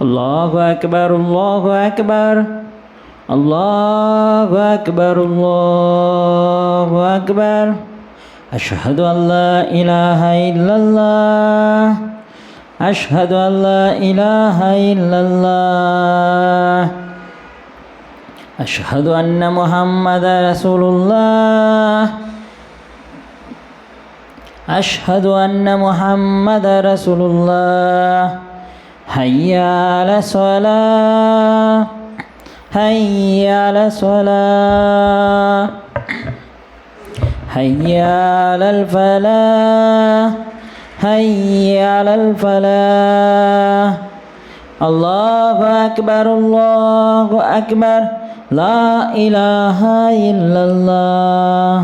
الله أكبر الله أكبر الله أكبر الله أكبر أشهد أن لا إله إلا الله أشهد أن لا إله إلا الله أشهد أن محمدا رسول الله أشهد أن محمدا رسول الله حي على الصلاة حي على الصلاة حي على الفلاح حي على الفلاح الله أكبر الله أكبر لا إله إلا الله.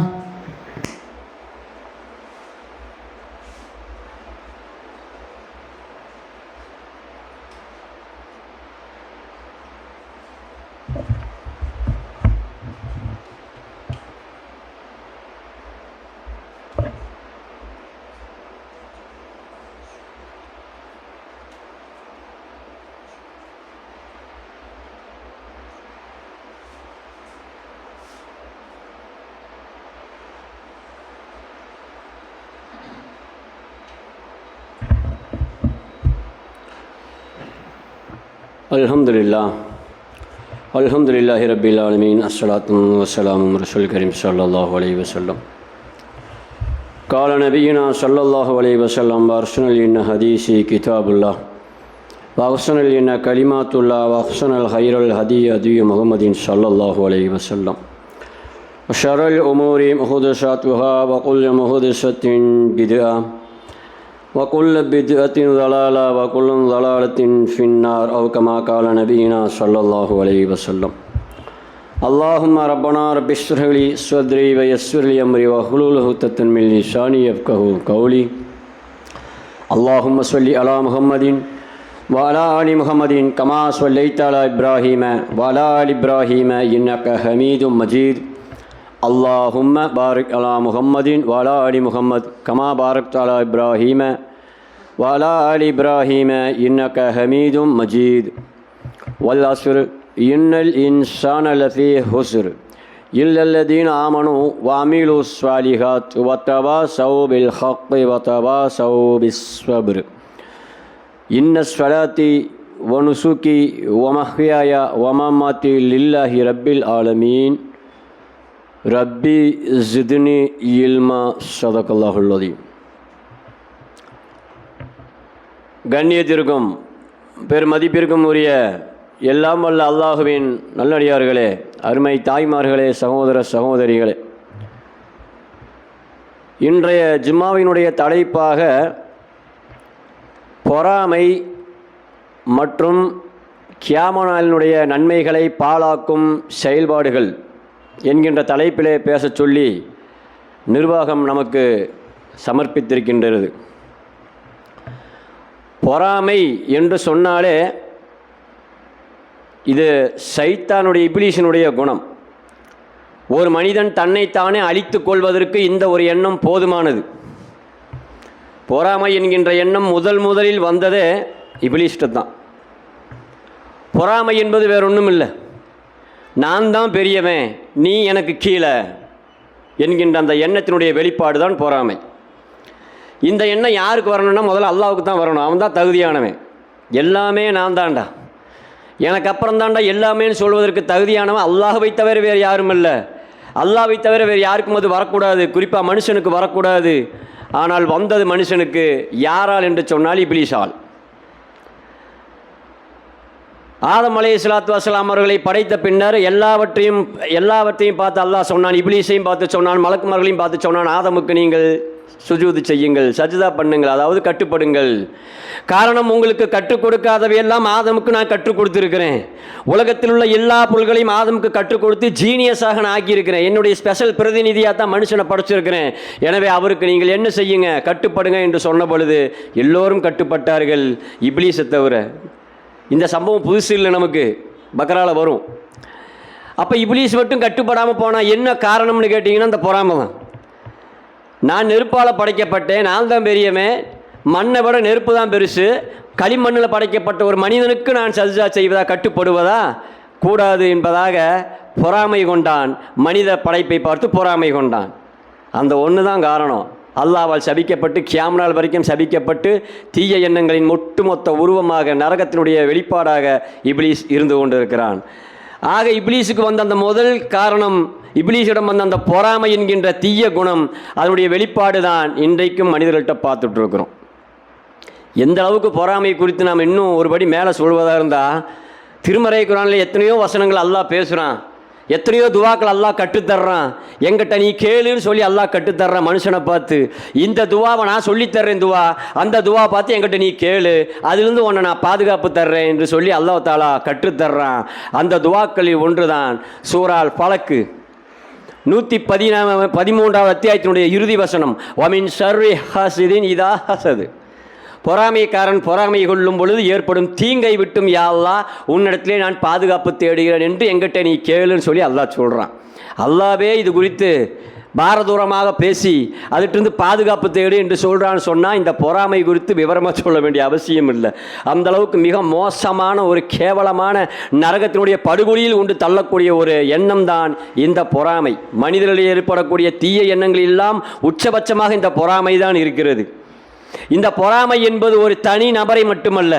அல்ஹம்துலில்லாஹி ரப்பில் ஆலமீன் அஸ்ஸலாத்து வஸ்ஸலாமு ரசூல் கரீம் ஸல்லல்லாஹு அலைஹி வஸல்லம் கால நபியினா ஸல்லல்லாஹு அலைஹி வஸல்லம் வர்ஷனல் இன்ன ஹதீஸி கிதாபுல்லாஹ் வஹ்ஸனல் இன்ன கலிமாத்துல்லாஹ் வஹ்ஸனல் ஹைரல் ஹதி ஹதி முஹம்மதின் ஸல்லல்லாஹு அலைஹி வஸல்லம் வஷரல் உமூரி முஹதஸாத்துஹா வகுல் முஹதஸத்தின் பித்ஆ وَكُلُّ بِدْعَةٍ ضَلَالَةٍ وَكُلُّ ضَلَالَةٍ فِي النَّارِ أو كما قال نبينا صلى الله عليه وسلم اللهم ربنا رب اشرح لي صدري ويسر لي أمري واحلل عقدة من لساني يفقهوا قولي اللهم صل على محمد وعلى آل محمد كما صليت على إبراهيم وعلى آل إبراهيم إنك حميد مجيد اللهم بارك على محمد وعلى آل محمد كما باركت على إبراهيم وعلى آل إبراهيم إنك حميد مجيد والعصر إن الإنسان لفي خسر إلا الذين آمنوا وعملوا الصالحات وتواصوا بالحق وتواصوا بالصبر إن الصلاة ونسكي ومحياي ومماتي لله رب العالمين ரப்பி ஜித்னி இல்மா ஸதகல்லாஹுல் அஸீம். கண்ணியத்திற்கும் பெருமதிப்பிற்கும் உரிய எல்லாம் வல்ல அல்லாஹுவின் நல்லடியார்களே, அருமை தாய்மார்களே, சகோதர சகோதரிகளே, இன்றைய ஜும்மாவினுடைய தலைப்பாக பொறாமை மற்றும் கியாமத் நாளினுடைய நன்மைகளை பாழாக்கும் செயல்பாடுகள் என்கின்ற தலைப்பிலே பேசச் சொல்லி நிர்வாகம் நமக்கு சமர்ப்பித்திருக்கின்றது. பொறாமை என்று சொன்னாலே இது சைத்தானுடைய இப்லீஸினுடைய குணம். ஒரு மனிதன் தன்னைத்தானே அழித்து கொள்வதற்கு இந்த ஒரு எண்ணம் போதுமானது. பொறாமை என்கின்ற எண்ணம் முதலில் வந்ததே இப்லீஸ்ட்டு தான். பொறாமை என்பது வேறொன்றும் இல்லை, நான் தான் பெரியவன், நீ எனக்கு கீழே என்கின்ற அந்த எண்ணத்தினுடைய வெளிப்பாடு தான் பொறாமை. இந்த எண்ணம் யாருக்கு வரணும்னா முதல்ல அல்லாஹ்வுக்கு தான் வரணும். அவன் தான் தகுதியானவன். எல்லாமே நான் தான்டா, எனக்கு அப்புறம் தான்டா எல்லாமேன்னு சொல்வதற்கு தகுதியானவன் அல்லாஹ்வை தவிர வேறு யாரும் இல்லை. அல்லாஹ்வை தவிர வேறு யாருக்கும் அது வரக்கூடாது, குறிப்பாக மனுஷனுக்கு வரக்கூடாது. ஆனால் வந்தது மனுஷனுக்கு. யாரால் என்று சொன்னால் இப்லீஸால். ஆதம் அலைஹிஸ்ஸலாத்து வஸ்ஸலாம் அவர்களை படைத்த பின்னர் எல்லாவற்றையும் பார்த்து அல்லாஹ் சொன்னான், இப்லீஸையும் பார்த்து சொன்னான், மலக்குமார்களையும் பார்த்து சொன்னான், ஆதமுக்கு நீங்கள் சுஜூது செய்யுங்கள், சஜ்தா பண்ணுங்கள், அதாவது கட்டுப்படுங்கள். காரணம், உங்களுக்கு கற்றுக் கொடுக்காதவையெல்லாம் ஆதமுக்கு நான் கற்றுக் கொடுத்துருக்கிறேன். உலகத்தில் உள்ள எல்லா பொருள்களையும் ஆதமுக்கு கற்றுக் கொடுத்து ஜீனியஸாக நான் ஆக்கியிருக்கிறேன். என்னுடைய ஸ்பெஷல் பிரதிநிதியாக தான் மனுஷனை படைச்சிருக்கிறேன். எனவே அவருக்கு நீங்கள் என்ன செய்யுங்க, கட்டுப்படுங்க என்று சொன்ன பொழுது எல்லோரும் கட்டுப்பட்டார்கள், இப்லீஸை தவிர. இந்த சம்பவம் புதுசு இல்லை, நமக்கு பக்ரால வரும். அப்போ இப்லீஸ் மட்டும் கட்டுப்படாமல் போனால் என்ன காரணம்னு கேட்டிங்கன்னா அந்த பொறாமை தான். நான் நெருப்பால் படைக்கப்பட்டேன், நான் தான் பெரியவன், மண்ணை விட நெருப்பு தான் பெருசு, களிமண்ணில் படைக்கப்பட்ட ஒரு மனிதனுக்கு நான் சஜ்ஜா செய்வதா, கட்டுப்படுவதா கூடாது என்பதாக பொறாமை கொண்டான். மனித படைப்பை பார்த்து பொறாமை கொண்டான். அந்த ஒன்று தான் காரணம். அல்லாஹ்வால் சபிக்கப்பட்டு கியாமத் நாள் வரைக்கும் சபிக்கப்பட்டு தீய எண்ணங்களின் ஒட்டுமொத்த உருவமாக நரகத்தினுடைய வெளிப்பாடாக இப்லீஸ் இருந்து கொண்டிருக்கிறான். ஆக இப்லீஸுக்கு வந்த அந்த முதல் காரணம், இப்லீஸிடம் வந்த அந்த பொறாமை என்கின்ற தீய குணம், அதனுடைய வெளிப்பாடு தான் இன்றைக்கும் மனிதர்கள்ட்ட பார்த்துட்டு இருக்கிறோம். எந்த அளவுக்கு பொறாமை குறித்து நாம் இன்னும் ஒருபடி மேலே சொல்வதாக இருந்தால், திருமறை குர்ஆனில் எத்தனையோ வசனங்கள் அல்லாஹ் பேசுகிறான், எத்தனையோ துவாக்கள் அல்லாஹ் கற்றுத்தர்றான். எங்கிட்ட நீ கேளுன்னு சொல்லி அல்லாஹ் கற்றுத்தர்றான் மனுஷனை பார்த்து. இந்த துவாவை நான் சொல்லித்தர்றேன் துவா, அந்த துவா பார்த்து எங்கிட்ட நீ கேளு, அதிலிருந்து உன்னை நான் பாதுகாப்பு தர்றேன் என்று சொல்லி அல்லாஹ் தஆலா கற்றுத்தர்றான். அந்த துவாக்களில் ஒன்று தான் சூரா ஃபலக் 113வது அத்தியாயத்தினுடைய இறுதி வசனம், வமின் ஷர்ரி ஹாசிதின் இதா ஹசது. பொறாமைக்காரன் பொறாமை கொள்ளும் பொழுது ஏற்படும் தீங்கை விட்டும் யா அல்லாஹ் உன்னிடத்திலே நான் பாதுகாப்பு தேடுகிறேன் என்று எங்கிட்ட நீ கேளுன்னு சொல்லி அல்லாஹ் சொல்கிறான். அல்லாவே இது குறித்து பாரதூரமாக பேசி அதிலிருந்து பாதுகாப்பு தேடு என்று சொல்கிறான்னு சொன்னால் இந்த பொறாமை குறித்து விவரமாக சொல்ல வேண்டிய அவசியம் இல்லை. அந்தளவுக்கு மிக மோசமான ஒரு கேவலமான நரகத்தினுடைய படுகொலியில் உண்டு தள்ளக்கூடிய ஒரு எண்ணம் தான் இந்த பொறாமை. மனிதர்களில் ஏற்படக்கூடிய தீய எண்ணங்கள் எல்லாம் உச்சபட்சமாக இந்த பொறாமை தான் இருக்கிறது. இந்த பொறாமை என்பது ஒரு தனி நபரை மட்டுமல்ல,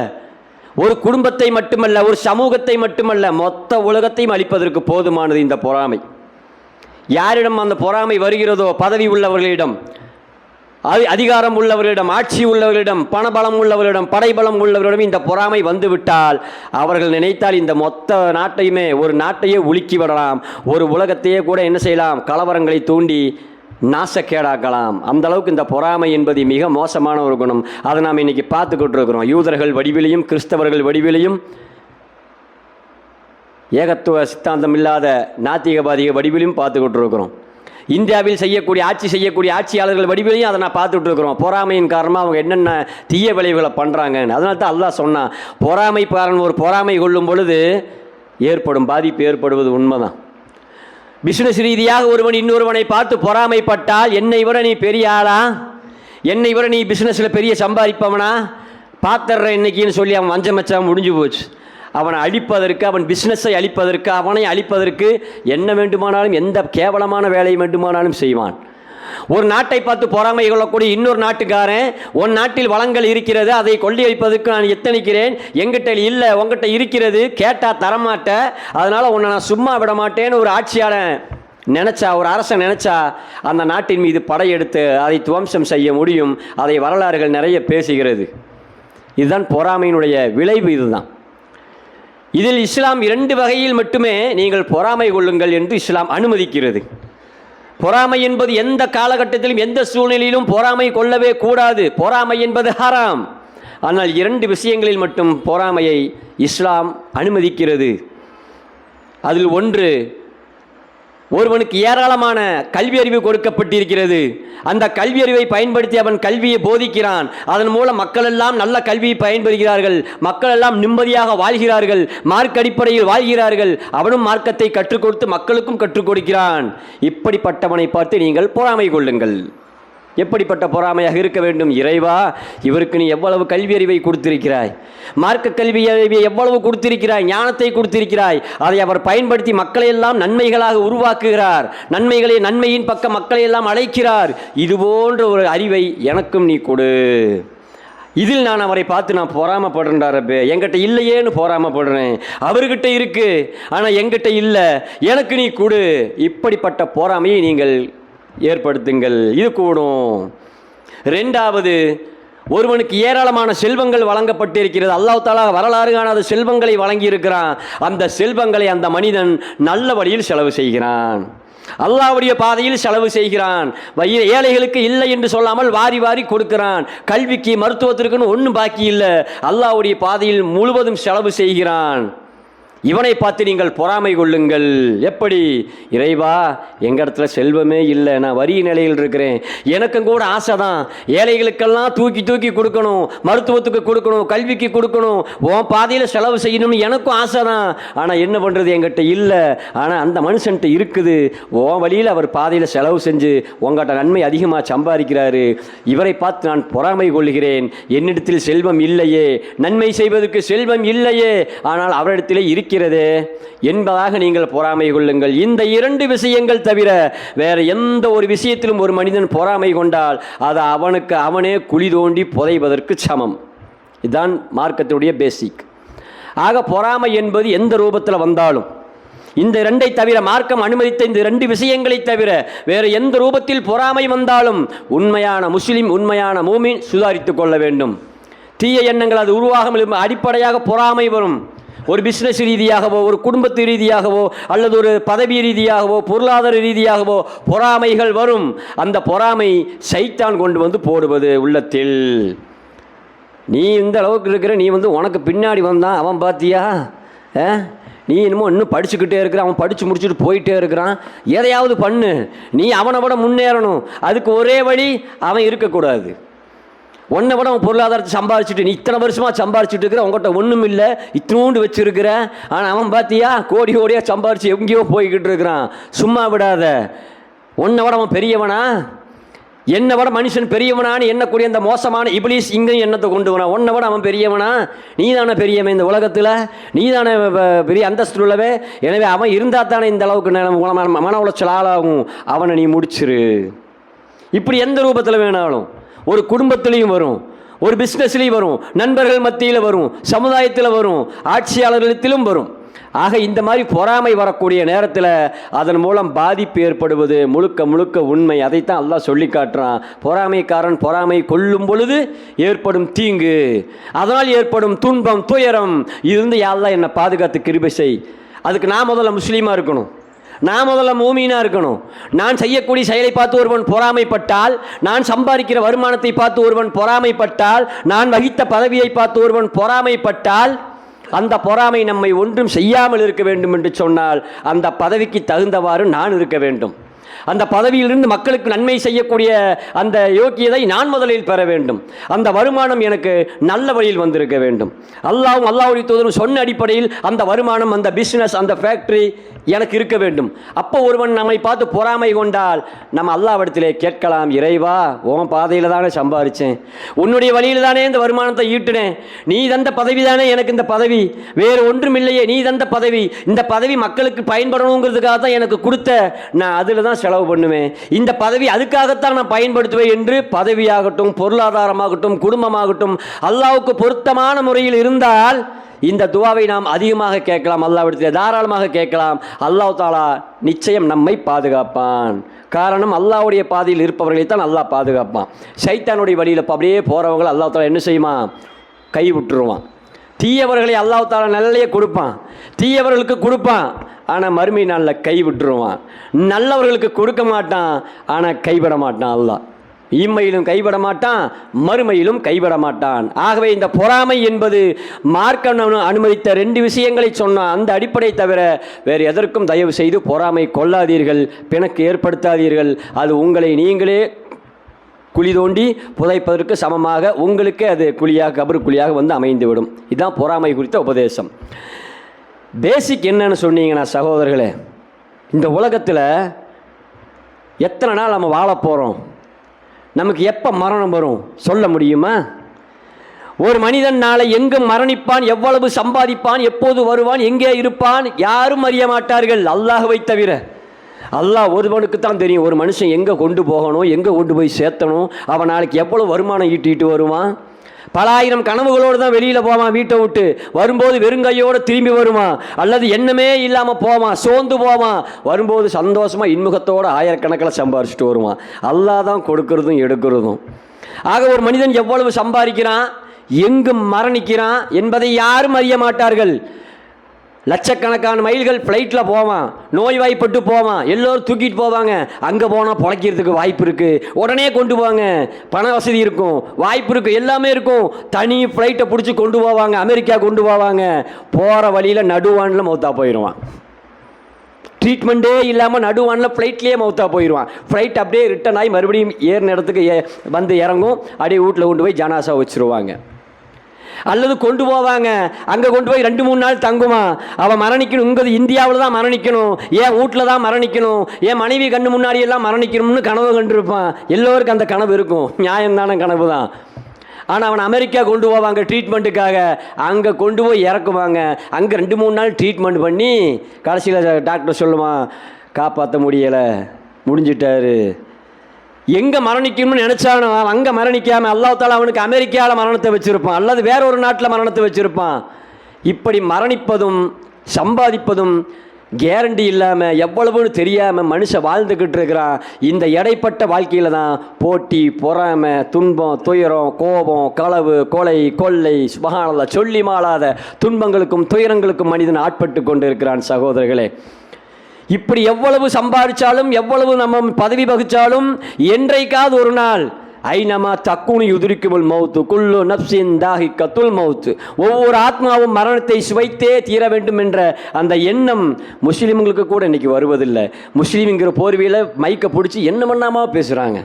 ஒரு குடும்பத்தை மட்டுமல்ல, ஒரு சமூகத்தை மட்டுமல்ல, மொத்த உலகத்தையும் அழிப்பதற்கு போதுமானது இந்த பொறாமை. யாரிடம் அந்த பொறாமை வருகிறதோ, பதவி உள்ளவர்களிடம், அதிகாரம் உள்ளவர்களிடம், ஆட்சி உள்ளவர்களிடம், பணபலம் உள்ளவர்களிடம், படைபலம் உள்ளவர்களிடம் இந்த பொறாமை வந்துவிட்டால் அவர்கள் நினைத்தால் இந்த மொத்த நாட்டையுமே, ஒரு நாட்டையே உலுக்கி விடலாம், ஒரு உலகத்தையே கூட என்ன செய்யலாம், கலவரங்களை தூண்டி நாசக்கேடாக்கலாம். அந்த அளவுக்கு இந்த பொறாமை என்பது மிக மோசமான ஒரு குணம். அதை நாம் இன்னைக்கு பார்த்துக்கிட்டு இருக்கிறோம். யூதர்கள் வடிவிலையும் கிறிஸ்தவர்கள் வடிவிலையும், ஏகத்துவ சித்தாந்தம் இல்லாத நாத்திகவாதிக வடிவிலையும் பார்த்துக்கிட்டு இருக்கிறோம். இந்தியாவில் ஆட்சி செய்யக்கூடிய ஆட்சியாளர்கள் வடிவிலையும் அதை நான் பார்த்துட்டு இருக்கிறோம். பொறாமையின் காரணமாக அவங்க என்னென்ன தீய விளைவுகளை பண்ணுறாங்கன்னு. அதனால தான் அல்லாஹ் சொன்னான், பொறாமைக்காரன் ஒரு பொறாமை கொள்ளும் பொழுது ஏற்படும் பாதிப்பு ஏற்படுவது உண்மைதான். பிசினஸ் ரீதியாக ஒருவன் இன்னொருவனை பார்த்து பொறாமைப்பட்டால், என்னை விட நீ பெரிய ஆளா, என்னை விட நீ பிஸ்னஸில் பெரிய சம்பாதிப்பவனா, பார்த்துட்ற இன்னைக்குன்னு சொல்லி அவன் வஞ்சமச்சான் முடிஞ்சு போச்சு. அவனை அழிப்பதற்கு, அவன் பிஸ்னஸை அழிப்பதற்கு, அவனை அழிப்பதற்கு என்ன வேண்டுமானாலும், எந்த கேவலமான வேலையை வேண்டுமானாலும் செய்வான். ஒரு நாட்டை பார்த்து பொறாமை கொள்ளக்கூடிய இன்னொரு நாட்டுக்காரன், உன் நாட்டில் வளங்கள் இருக்கிறது, அதை கொள்ளையடிப்பதற்கு நான் எத்தனிக்கிறேன், எங்கிட்ட இல்லை உங்ககிட்ட இருக்கிறது, கேட்டால் தரமாட்ட, அதனால் உன்னை நான் சும்மா விட மாட்டேன்னு ஒரு ஆட்சியாளன் நினச்சா, ஒரு அரசன் நினச்சா அந்த நாட்டின் மீது படையெடுத்து அதை துவம்சம் செய்ய முடியும். அதை வரலாறுகள் நிறைய பேசுகிறது. இதுதான் பொறாமையினுடைய விளைவு. இதுதான். இதில் இஸ்லாம் 2 வகையில் மட்டுமே நீங்கள் பொறாமை கொள்ளுங்கள் என்று இஸ்லாம் அனுமதிக்கிறது. பொறாமை என்பது எந்த காலகட்டத்திலும் எந்த சூழ்நிலையிலும் பொறாமை கொள்ளவே கூடாது. பொறாமை என்பது ஹராம். ஆனால் 2 விஷயங்களில் மட்டும் பொறாமையை இஸ்லாம் அனுமதிக்கிறது. அதில் ஒன்று, ஒருவனுக்கு ஏராளமான கல்வி அறிவு கொடுக்கப்பட்டிருக்கிறது. அந்த கல்வி அறிவை பயன்படுத்தி அவன் கல்வியை போதிக்கிறான். அதன் மூலம் மக்கள் எல்லாம் நல்ல கல்வியை பயன்பெறுகிறார்கள், மக்கள் எல்லாம் நிம்மதியாக வாழ்கிறார்கள், மார்க் அடிப்படையில் வாழ்கிறார்கள். அவனும் மார்க்கத்தை கற்றுக் கொடுத்து மக்களுக்கும் கற்றுக் கொடுக்கிறான். இப்படிப்பட்டவனை பார்த்து நீங்கள் பொறாமை கொள்ளுங்கள். எப்படிப்பட்ட பொறாமையாக இருக்க வேண்டும்? இறைவா, இவருக்கு நீ எவ்வளவு கல்வி அறிவை கொடுத்திருக்கிறாய், மார்க்க கல்வி அறிவை எவ்வளவு கொடுத்திருக்கிறாய், ஞானத்தை கொடுத்திருக்கிறாய். அதை அவர் பயன்படுத்தி மக்களையெல்லாம் நன்மைகளாக உருவாக்குகிறார், நன்மையின் பக்கம் மக்களை எல்லாம் அழைக்கிறார். இதுபோன்ற ஒரு அறிவை எனக்கும் நீ கொடு. இதில் நான் அவரை பார்த்து நான் பொறாமப்படுறேன்டாரப்பே, என்கிட்ட இல்லையேன்னு பொறாமப்படுறேன். அவர்கிட்ட இருக்கு, ஆனால் என்கிட்ட இல்லை, எனக்கு நீ கொடு. இப்படிப்பட்ட பொறாமையை நீங்கள் ஏற்படுத்துங்கள். இது கூடும். 2வது, ஒருவனுக்கு ஏராளமான செல்வங்கள் வழங்கப்பட்டிருக்கிறது. அல்லாஹ் தஆலா வரலாறு காணாத செல்வங்களை வழங்கி இருக்கிறான். அந்த செல்வங்களை அந்த மனிதன் நல்ல வழியில் செலவு செய்கிறான், அல்லாஹ்வுடைய பாதையில் செலவு செய்கிறான். ஏழைகளுக்கு இல்லை என்று சொல்லாமல் வாரி வாரி கொடுக்கிறான். கல்விக்கு, மருத்துவத்திற்குன்னு ஒன்றும் பாக்கி இல்லை, அல்லாஹ்வுடைய பாதையில் முழுவதும் செலவு செய்கிறான். இவனை பார்த்து நீங்கள் பொறாமை கொள்ளுங்கள். எப்படி? இறைவா, எங்கள் இடத்துல செல்வமே இல்லை, நான் வரிய நிலையில் இருக்கிறேன், எனக்கும் கூட ஆசை தான், ஏழைகளுக்கெல்லாம் தூக்கி தூக்கி கொடுக்கணும், மருத்துவத்துக்கு கொடுக்கணும், கல்விக்கு கொடுக்கணும், உன் பாதையில் செலவு செய்யணும்னு எனக்கும் ஆசை தான். ஆனால் என்ன பண்ணுறது, என்கிட்ட இல்லை. ஆனால் அந்த மனுஷன்ட்ட இருக்குது. உன் வழியில் அவர் பாதையில் செலவு செஞ்சு உங்கள்கிட்ட நன்மை அதிகமாக சம்பாதிக்கிறாரு. இவரை பார்த்து நான் பொறாமை கொள்கிறேன். என்னிடத்தில் செல்வம் இல்லையே, நன்மை செய்வதற்கு செல்வம் இல்லையே, ஆனால் அவரிடத்திலே இருக்கிறது என்பதாக நீங்கள் பொறாமை கொள்ளுங்கள். இந்த 2 விஷயங்கள் தவிர வேற எந்த ஒரு விஷயத்திலும் ஒரு மனிதன் பொறாமை கொண்டால் அது அவனுக்கு அவனே குழி தோண்டி புதைவதற்கு சமம். இதுதான் மார்க்கத்தினுடைய பேசிக். ஆக பொறாமை என்பது எந்த ரூபத்தில் வந்தாலும், இந்த 2ஐ தவிர, மார்க்கம் அனுமதித்த இந்த 2 விஷயங்களை தவிர வேறு எந்த ரூபத்தில் பொறாமை வந்தாலும் உண்மையான முஸ்லிம், உண்மையான மூமின் சுதாரித்துக் கொள்ள வேண்டும். தீய எண்ணங்கள் அது உருவாகும் அடிப்படையாக பொறாமை வரும். ஒரு பிஸ்னஸ் ரீதியாகவோ, ஒரு குடும்பத்து ரீதியாகவோ, அல்லது ஒரு பதவி ரீதியாகவோ, பொருளாதார ரீதியாகவோ பொறாமைகள் வரும். அந்த பொறாமை சைத்தான் கொண்டு வந்து போடுவது உள்ளத்தில். நீ இந்த அளவுக்கு இருக்கிற, நீ உனக்கு பின்னாடி வந்தான், அவன் பார்த்தியா, நீ இன்னும் படிச்சுக்கிட்டே இருக்கிற, அவன் படித்து முடிச்சுட்டு போயிட்டே இருக்கிறான், எதையாவது பண்ணு, நீ அவனை விட முன்னேறணும். அதுக்கு ஒரே வழி, அவன் இருக்கக்கூடாது. ஒன்றை விட அவன் பொருளாதாரத்தை சம்பாதிச்சுட்டு, நீ இத்தனை வருஷமாக சம்பாதிச்சுட்டு இருக்கிற, உங்கள்கிட்ட ஒன்றும் இல்லை, இத்தினூண்டு வச்சுருக்கிற. ஆனால் அவன் பார்த்தியா கோடி கோடியாக சம்பாதிச்சு எங்கேயோ போய்கிட்டு இருக்கிறான். சும்மா விடாத. ஒன்றை விட அவன் பெரியவனா, என்னை விட மனுஷன் பெரியவனான்னு எண்ணக்கூடிய இந்த மோசமான இப்லீஸ் இங்கேயும் எண்ணத்தை கொண்டு வரான். ஒன்றை விட அவன் பெரியவனா, நீ தானே பெரியவன் இந்த உலகத்தில், நீ தானே பெரிய அந்தஸ்து உள்ளவே. எனவே அவன் இருந்தால் தானே இந்த அளவுக்கு மன உளைச்சல் ஆளாகும். அவனை நீ முடிச்சிரு. இப்படி எந்த ரூபத்தில் வேணாலும், ஒரு குடும்பத்திலையும் வரும், ஒரு பிஸ்னஸ்லையும் வரும், நண்பர்கள் மத்தியில் வரும், சமுதாயத்தில் வரும், ஆட்சியாளர்களிடத்திலும் வரும். ஆக இந்த மாதிரி பொறாமை வரக்கூடிய நேரத்தில் அதன் மூலம் பாதிப்பு ஏற்படுவது முழுக்க முழுக்க உண்மை. அதைத்தான் அல்லாஹ் சொல்லி காட்டுறான். பொறாமைக்காரன் பொறாமை கொள்ளும் பொழுது ஏற்படும் தீங்கு, அதனால் ஏற்படும் துன்பம், துயரம், இருந்து யா அல்லாஹ் என்னை பாதுகாத்து கிருபை செய். அதுக்கு நான் முதல்ல முஸ்லீமாக இருக்கணும், நான் முதல்ல மூமீனாக இருக்கணும். நான் செய்யக்கூடிய செயலை பார்த்து ஒருவன் பொறாமைப்பட்டால், நான் சம்பாதிக்கிற வருமானத்தை பார்த்து ஒருவன் பொறாமைப்பட்டால், நான் வகித்த பதவியை பார்த்து ஒருவன் பொறாமைப்பட்டால், அந்த பொறாமை நம்மை ஒன்றும் செய்யாமல் இருக்க வேண்டும் என்று சொன்னால் அந்த பதவிக்கு தகுந்தவாறு நான் இருக்க வேண்டும். அந்த பதவியிலிருந்து மக்களுக்கு நன்மை செய்யக்கூடிய அந்த யோக்கியதை நான் முதலில் பெற வேண்டும். அந்த வருமானம் எனக்கு நல்ல வழியில் வந்திருக்க வேண்டும். அல்லாஹ்வும் அல்லாஹ்வுடைய தூதரும் சொன்ன அடிப்படையில் அந்த வருமானம், அந்த பிஸ்னஸ், அந்த ஃபேக்ட்ரி எனக்கு இருக்க வேண்டும். அப்போ ஒருவன் நம்மை பார்த்து பொறாமை கொண்டால் நம்ம அல்லாஹ்விடத்திலே கேட்கலாம், இறைவா, உன் பாதையில் தானே சம்பாதிச்சேன், உன்னுடைய வழியில் தானே இந்த வருமானத்தை ஈட்டினேன், நீ தந்த பதவி தானே எனக்கு இந்த பதவி, வேறு ஒன்றும் இல்லையே, நீ தந்த பதவி, இந்த பதவி மக்களுக்கு பயன்படணுங்கிறதுக்காக தான் எனக்கு கொடுத்த, நான் அதில் தான் செலவு பண்ணுவேன், இந்த பதவி அதுக்காகத்தான் நான் பயன்படுத்துவேன் என்று பதவியாகட்டும், பொருளாதாரமாகட்டும், குடும்பமாகட்டும் அல்லாஹ்வுக்கு பொருத்தமான முறையில் இருந்தால் இந்த துவாவை நாம் அதிகமாக கேட்கலாம், அல்லாஹ்விடத்தில் தாராளமாக கேட்கலாம். அல்லாஹ் தாலா நிச்சயம் நம்மை பாதுகாப்பான். காரணம், அல்லாஹ்வுடைய பாதையில் இருப்பவர்களை தான் அல்லாஹ் பாதுகாப்பான். சைத்தானுடைய வழியில் அப்படியே போகிறவங்களை அல்லாஹ் தாலா என்ன செய்யுமா, கை விட்டுருவான். தீயவர்களை அல்லாஹ் தாலா நல்லையே கொடுப்பான், தீயவர்களுக்கு கொடுப்பான், ஆனால் மறுமை நாளில் கை விட்டுருவான். நல்லவர்களுக்கு கொடுக்க மாட்டான், ஆனால் கைவிட மாட்டான். அல்லாஹ் இம்மையிலும் கைவிட மாட்டான், மறுமையிலும் கைவிட மாட்டான். ஆகவே இந்த பொறாமை என்பது மார்க்கம் அனுமதித்த 2 விஷயங்களை சொன்னான். அந்த அடிப்படை தவிர வேறு எதற்கும் தயவு செய்து பொறாமை கொள்ளாதீர்கள், பிணக்கு ஏற்படுத்தாதீர்கள். அது உங்களை நீங்களே குழி தோண்டி புதைப்பதற்கு சமமாக உங்களுக்கு அது குழியாக, கபரு குழியாக வந்து அமைந்துவிடும். இதுதான் பொறாமை குறித்த உபதேசம். பேசிக் என்னன்னு சொன்னீங்கன்னா சகோதரர்களே, இந்த உலகத்தில் எத்தனை நாள் நம்ம வாழ போகிறோம், நமக்கு எப்போ மரணம் வரும் சொல்ல முடியுமா? ஒரு மனிதன் நாளை எங்கு மரணிப்பான், எவ்வளவு சம்பாதிப்பான், எப்போது வருவான், எங்கே இருப்பான், யாரும் அறிய மாட்டார்கள் அல்லாஹ்வை தவிர. அல்லாஹ் ஒருவனுக்கு தான் தெரியும் ஒரு மனுஷன் எங்கே கொண்டு போகணும், எங்கே கொண்டு போய் சேர்த்தணும், அவன் நாளைக்கு எவ்வளோ வருமானம் ஈட்டிட்டு வருவான். பல ஆயிரம் கனவுகளோடு தான் வெளியில் போவான், வீட்டை விட்டு வரும்போது வெறுங்கையோடு திரும்பி வருவான், அல்லது எண்ணமே இல்லாமல் போவான், சோர்ந்து போவான், வரும்போது சந்தோஷமாக இன்முகத்தோடு ஆயிரக்கணக்கில் சம்பாரிச்சுட்டு வருவான். அல்லாஹ் தான் கொடுக்கறதும் எடுக்கிறதும். ஆக ஒரு மனிதன் எவ்வளவு சம்பாதிக்கிறான், எங்கு மரணிக்கிறான் என்பதை யாரும் அறிய மாட்டார்கள். லட்சக்கணக்கான மைல்கள் ஃப்ளைட்டில் போவான், நோய்வாய்ப்பட்டு போவான், எல்லோரும் தூக்கிட்டு போவாங்க. அங்கே போனால் பிழைக்கிறதுக்கு வாய்ப்பு இருக்குது, உடனே கொண்டு போவாங்க, பண வசதி இருக்கும், வாய்ப்பு இருக்குது, எல்லாமே இருக்கும். தனி ஃப்ளைட்டை பிடிச்சி கொண்டு போவாங்க, அமெரிக்கா கொண்டு போவாங்க. போகிற வழியில் நடுவானில் மௌத்தா போயிடுவான். ட்ரீட்மெண்ட்டே இல்லாமல் நடுவானில் ஃப்ளைட்லேயே மௌத்தா போயிடுவான். ஃப்ளைட் அப்படியே ரிட்டன் ஆகி மறுபடியும் ஏறின இடத்துக்கு வந்து இறங்கும். அப்படியே வீட்டில் கொண்டு போய் ஜனாசா வச்சுருவாங்க. அல்லது கொண்டு போவாங்க, அங்கே கொண்டு போய் 2-3 நாள் தங்குமா. அவன் மரணிக்கணும், இங்கே இந்தியாவில் தான் மரணிக்கணும், ஏன் வீட்டில் தான் மரணிக்கணும், ஏன் மனைவி கண்ணு முன்னாடியெல்லாம் மரணிக்கணும்னு கனவு கண்டிருப்பான். எல்லோருக்கும் அந்த கனவு இருக்கும், நியாயம்தான கனவு தான். ஆனால் அவன் அமெரிக்கா கொண்டு போவாங்க ட்ரீட்மெண்ட்டுக்காக. அங்கே கொண்டு போய் இறக்குவாங்க. அங்கே 2-3 நாள் ட்ரீட்மெண்ட் பண்ணி கடைசியில் டாக்டர் சொல்லுவான், காப்பாற்ற முடியலை, முடிஞ்சிட்டாரு. எங்கே மரணிக்கணும்னு நினச்சானோ அங்கே மரணிக்காமல் அல்லாஹ் தஆலா அவனுக்கு அமெரிக்காவில் மரணத்தை வச்சுருப்பான், அல்லது வேற ஒரு நாட்டில் மரணத்தை வச்சுருப்பான். இப்படி மரணிப்பதும் சம்பாதிப்பதும் கேரண்டி இல்லாமல் எவ்வளவுன்னு தெரியாமல் மனுஷன் வாழ்ந்துக்கிட்டு இருக்கிறான். இந்த இடைப்பட்ட வாழ்க்கையில் தான் போட்டி, பொறாமை, துன்பம், துயரம், கோபம், களவு, கொலை, கொள்ளை, சுபஹானல்லாஹ், சொல்லி மாளாத துன்பங்களுக்கும் துயரங்களுக்கும் மனிதன் ஆட்பட்டு கொண்டு இருக்கிறான். சகோதரர்களே, இப்படி எவ்வளவு சம்பாதிச்சாலும் எவ்வளவு நம்ம பதவி வகிச்சாலும் என்றைக்காவது ஒரு நாள் ஐநமா தக்குனு யுதிரிக்குமுல் மௌத்து குல்லு நப்சின் தாஹிக்கத்துல் மௌத்து, ஒவ்வொரு ஆத்மாவும் மரணத்தை சுவைத்தே தீர வேண்டும் என்ற அந்த எண்ணம் முஸ்லீம்களுக்கு கூட இன்னைக்கு வருவதில்லை. முஸ்லீம்ங்கிற போர்வையில் மைக்கை பிடிச்சி என்ன பண்ணாமா பேசுகிறாங்க.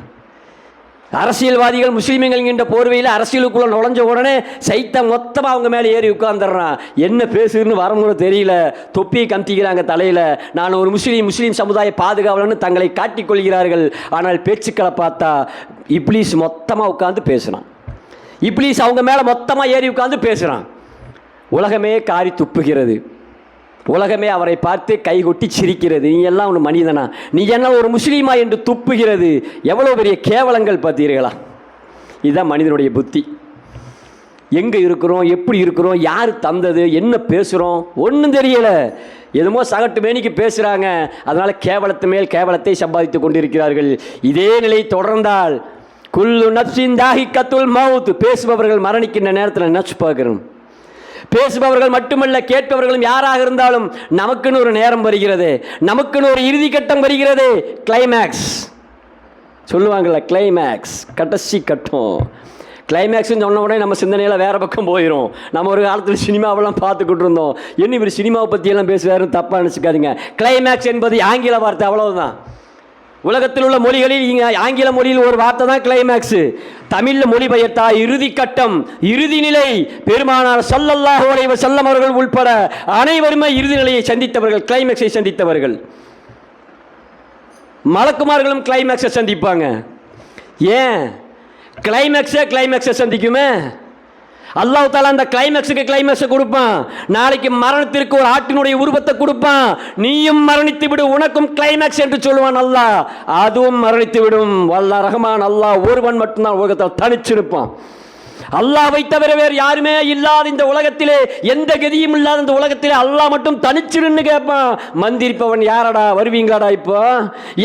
அரசியல்வாதிகள் முஸ்லீம்கள் என்கின்ற போர்வையில் அரசியலுக்குள்ள நுழைஞ்ச உடனே சைத்தம் மொத்தமாக அவங்க மேலே ஏறி உட்கார்ந்துடுறான். என்ன பேசுன்னு வரமுறை தெரியல, தொப்பியை கம்திக்கிறாங்க தலையில். நான் ஒரு முஸ்லீம் சமுதாய பாதுகாவலன்னு தங்களை காட்டிக்கொள்கிறார்கள். ஆனால் பேச்சுக்களை பார்த்தா இப்லீஸ் மொத்தமாக உட்காந்து பேசுகிறான். இப்லீஸ் அவங்க மேலே மொத்தமாக ஏறி உட்காந்து பேசுகிறான். உலகமே காரி துப்புகிறது, உலகமே அவரை பார்த்து கைகொட்டி சிரிக்கிறது. நீ எல்லாம் ஒரு மனிதனா, நீ என்ன ஒரு முஸ்லீமா என்று துப்புகிறது. எவ்வளோ பெரிய கேவலங்கள் பார்த்தீர்களா? இதுதான் மனிதனுடைய புத்தி. எங்கே இருக்கிறோம், எப்படி இருக்கிறோம், யார் தந்தது, என்ன பேசுகிறோம் ஒன்றும் தெரியலை. எதுமோ சகட்டு மேனிக்கு பேசுகிறாங்க. அதனால் கேவலத்து மேல் கேவலத்தை சம்பாதித்து கொண்டிருக்கிறார்கள். இதே நிலை தொடர்ந்தால் குல்லு நப்சின் தாஹிக்கத்துல் மௌத், பேசுபவர்கள் மரணிக்கின்ற நேரத்தில் நச்சு பார்க்கிறோம். பேசுபவர்கள் மட்டுமல்ல, கேட்பவர்களும் யாராக இருந்தாலும் நமக்குன்னு ஒரு நேரம் வருகிறது, நமக்குன்னு ஒரு இறுதி கட்டம் வருகிறது. கிளைமேக்ஸ் சொல்லுவாங்கள்ல, கிளைமேக்ஸ் கடைசி கட்டம். கிளைமேக்ஸ்ன்னு சொன்ன உடனே நம்ம சிந்தனையில் வேறு பக்கம் போயிடும். நம்ம ஒரு காலத்தில் சினிமாவெல்லாம் பார்த்துக்கிட்டு இருந்தோம். என்ன இவர் சினிமாவை பற்றியெல்லாம் பேசுவாருன்னு தப்பாக நினச்சிக்காதீங்க. கிளைமேக்ஸ் என்பது ஆங்கில வார்த்தை, அவ்வளவுதான். உலகத்தில் உள்ள மொழிகளில் ஆங்கில மொழியில் ஒரு வார்த்தை தான் கிளைமேக்ஸ். தமிழில் மொழிபெயர்த்தா இறுதி கட்டம், இறுதி நிலை. பெருமானார் ஸல்லல்லாஹு அலைஹி வஸல்லம் அவர்கள் உட்பட அனைவருமே இறுதி நிலையை சந்தித்தவர்கள், கிளைமேக்ஸை சந்தித்தவர்கள். மலக்குமார்களும் கிளைமேக்ஸை சந்திப்பாங்க. ஏன் கிளைமேக்ஸை சந்திக்குமே. அல்லாஹ் தஆலா அந்த கிளைமேக்ஸை கொடுப்பான். நாளைக்கு மரணத்திற்கு ஒரு ஆட்டினுடைய உருவத்தை கொடுப்பான். நீயும் மரணித்து விடு, உனக்கும் கிளைமேக்ஸ் என்று சொல்லுவான் அல்லாஹ். அதுவும் மரணித்து விடும். வல்லா ரஹ்மான் அல்லாஹ் ஒருவன் மட்டும்தான் உலகத்தில் தனிச்சிருப்பான். அல்லாஹ்வை தவிர வேறு யாருமே இல்லாத இந்த உலகத்திலே, எந்த கதியும் இல்லாத இந்த உலகத்திலே அல்லாஹ் மட்டும் தனிச்சிருன்னு கேட்பான். மந்திரிப்பவன் யாரடா, வருவீங்களாடா, இப்போ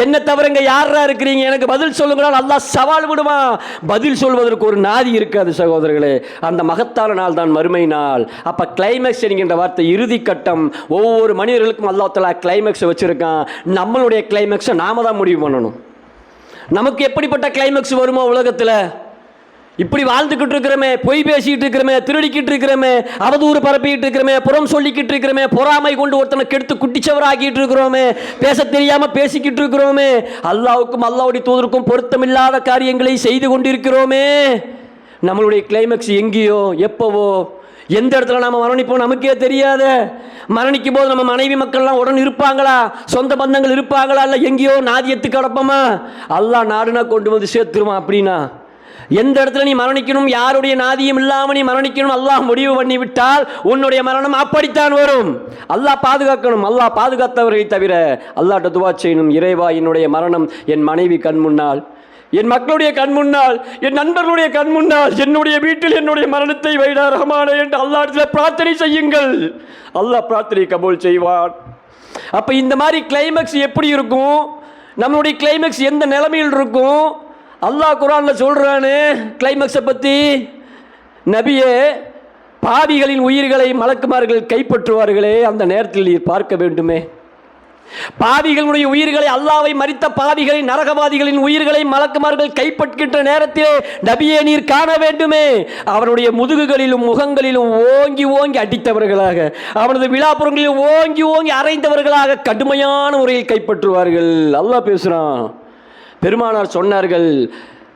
என்ன தவிரங்க யாரா இருக்கிறீங்க, எனக்கு பதில் சொல்லுங்கடா அல்லாஹ் சவால் விடுவான். பதில் சொல்வதற்கு ஒரு நாதி இருக்காது சகோதரர்களே. அந்த மகத்தான நாள் தான் மறுமை நாள். அப்போ கிளைமேக்ஸ் என்கின்ற வார்த்தை இறுதி கட்டம். ஒவ்வொரு மனிதர்களுக்கும் அல்லாஹ் தஆலா கிளைமேக்ஸை வச்சிருக்கான். நம்மளுடைய கிளைமேக்ஸை நாம தான் முடிவு பண்ணணும். நமக்கு எப்படிப்பட்ட கிளைமேக்ஸ் வருமோ உலகத்தில், இப்படி வாழ்ந்துக்கிட்டு இருக்கிறோமே, பொய் பேசிக்கிட்டு இருக்கிறோமே, திருடிக்கிட்டு இருக்கிறோமே, அவதூறு பரப்பிக்கிட்டு இருக்கிறோமே, புறம் சொல்லிக்கிட்டு இருக்கிறோமே, பொறாமை கொண்டு ஒருத்தனை கெடுத்து குட்டிச்சவராக்கிட்டு இருக்கிறோமே, பேச தெரியாமல் பேசிக்கிட்டு இருக்கிறோமே, அல்லாஹ்வுக்கும் அல்லாஹ்வுடைய தூதருக்கும் பொருத்தமில்லாத காரியங்களை செய்து கொண்டிருக்கிறோமே. நம்மளுடைய கிளைமேக்ஸ் எங்கேயோ, எப்போவோ, எந்த இடத்துல நம்ம மரணிப்போம் நமக்கே தெரியாத. மரணிக்கும் போது நம்ம மனைவி மக்கள்லாம் உடன் இருப்பாங்களா, சொந்த பந்தங்கள் இருப்பாங்களா, இல்லை எங்கேயோ நாதியத்துக்கு கிடப்போமா? அல்லாஹ் நாடுனா கொண்டு வந்து சேர்த்துருவான். அப்படின்னா எந்த இடத்துல நீ மரணிக்கணும், யாருடைய நாதியும் இல்லாமல் நீ மரணிக்கணும் அல்லாஹ் முடிவு பண்ணி விட்டால் உன்னுடைய மரணம் அப்படித்தான் வரும். அல்லாஹ் பாதுகாக்கணும். அல்லாஹ் பாதுகாத்தவர்களை தவிர அல்லாஹ்ட்ட துவா செய்யணும். இறைவா, என்னுடைய மரணம் என் மனைவி கண் முன்னால், என் மக்களுடைய கண் முன்னால், என் நண்பர்களுடைய கண் முன்னால், என்னுடைய வீட்டில் என்னுடைய மரணத்தை வைடா ரஹ்மானே என்று அல்லாஹ்விடத்தில் பிரார்த்தனை செய்யுங்கள். அல்லாஹ் பிரார்த்தனை கபூல் செய்வான். அப்போ இந்த மாதிரி கிளைமேக்ஸ் எப்படி இருக்கும், நம்மளுடைய கிளைமேக்ஸ் எந்த நிலைமையில் இருக்கும், அல்லாஹ் குர்ஆன்ல சொல்றானே கிளைமேக்ஸை பற்றி. நபியே, பாவிகளின் உயிர்களை மலக்குமார்கள் கைப்பற்றுவார்களே, அந்த நேரத்தில் நீர் பார்க்க வேண்டுமே. பாவிகளுடைய உயிர்களை, அல்லாவை மரித்த பாவிகளின் நரகவாதிகளின் உயிர்களை மலக்குமார்கள் கைப்பற்றுகின்ற நேரத்திலே நபியே நீர் காண வேண்டுமே. அவருடைய முதுகுகளிலும் முகங்களிலும் ஓங்கி ஓங்கி அடித்தவர்களாக, அவனது விழாப்புறங்களிலும் ஓங்கி ஓங்கி அறைந்தவர்களாக கடுமையான முறையில் கைப்பற்றுவார்கள். அல்லாஹ் பேசுறான். பெருமானார் சொன்னார்கள்,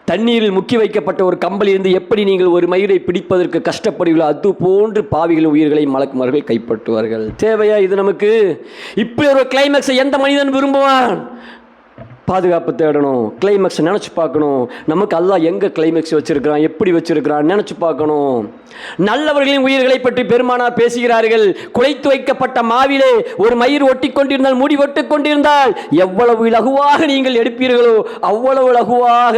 தண்ணீரில் முக்கி வைக்கப்பட்ட ஒரு கம்பளிலிருந்து எப்படி நீங்கள் ஒரு மயிரை பிடிப்பதற்கு கஷ்டப்படுவீர்களோ அது போன்று பாவிகளின் உயிர்களை மலக்குமார்கள் கைப்பற்றுவார்கள். தேவையா இது நமக்கு? இப்படி ஒரு கிளைமேக்ஸை எந்த மனிதன் விரும்புவான்? பாதுகாப்பு தேடணும், கிளைமேக்ஸ் நினச்சி பார்க்கணும். நமக்கு அல்லாஹ் எங்கே கிளைமேக்ஸ் வச்சிருக்கிறான், எப்படி வச்சிருக்கிறான் நினச்சி பார்க்கணும். நல்லவர்களின் உயிர்களை பற்றி பெருமானார் பேசுகிறார்கள். குலைத்து வைக்கப்பட்ட மாவிலே ஒரு மயிர் ஒட்டி கொண்டிருந்தால், முடி ஒட்டி கொண்டிருந்தால் எவ்வளவு இலகுவாக நீங்கள் எடுப்பீர்களோ அவ்வளவு இலகுவாக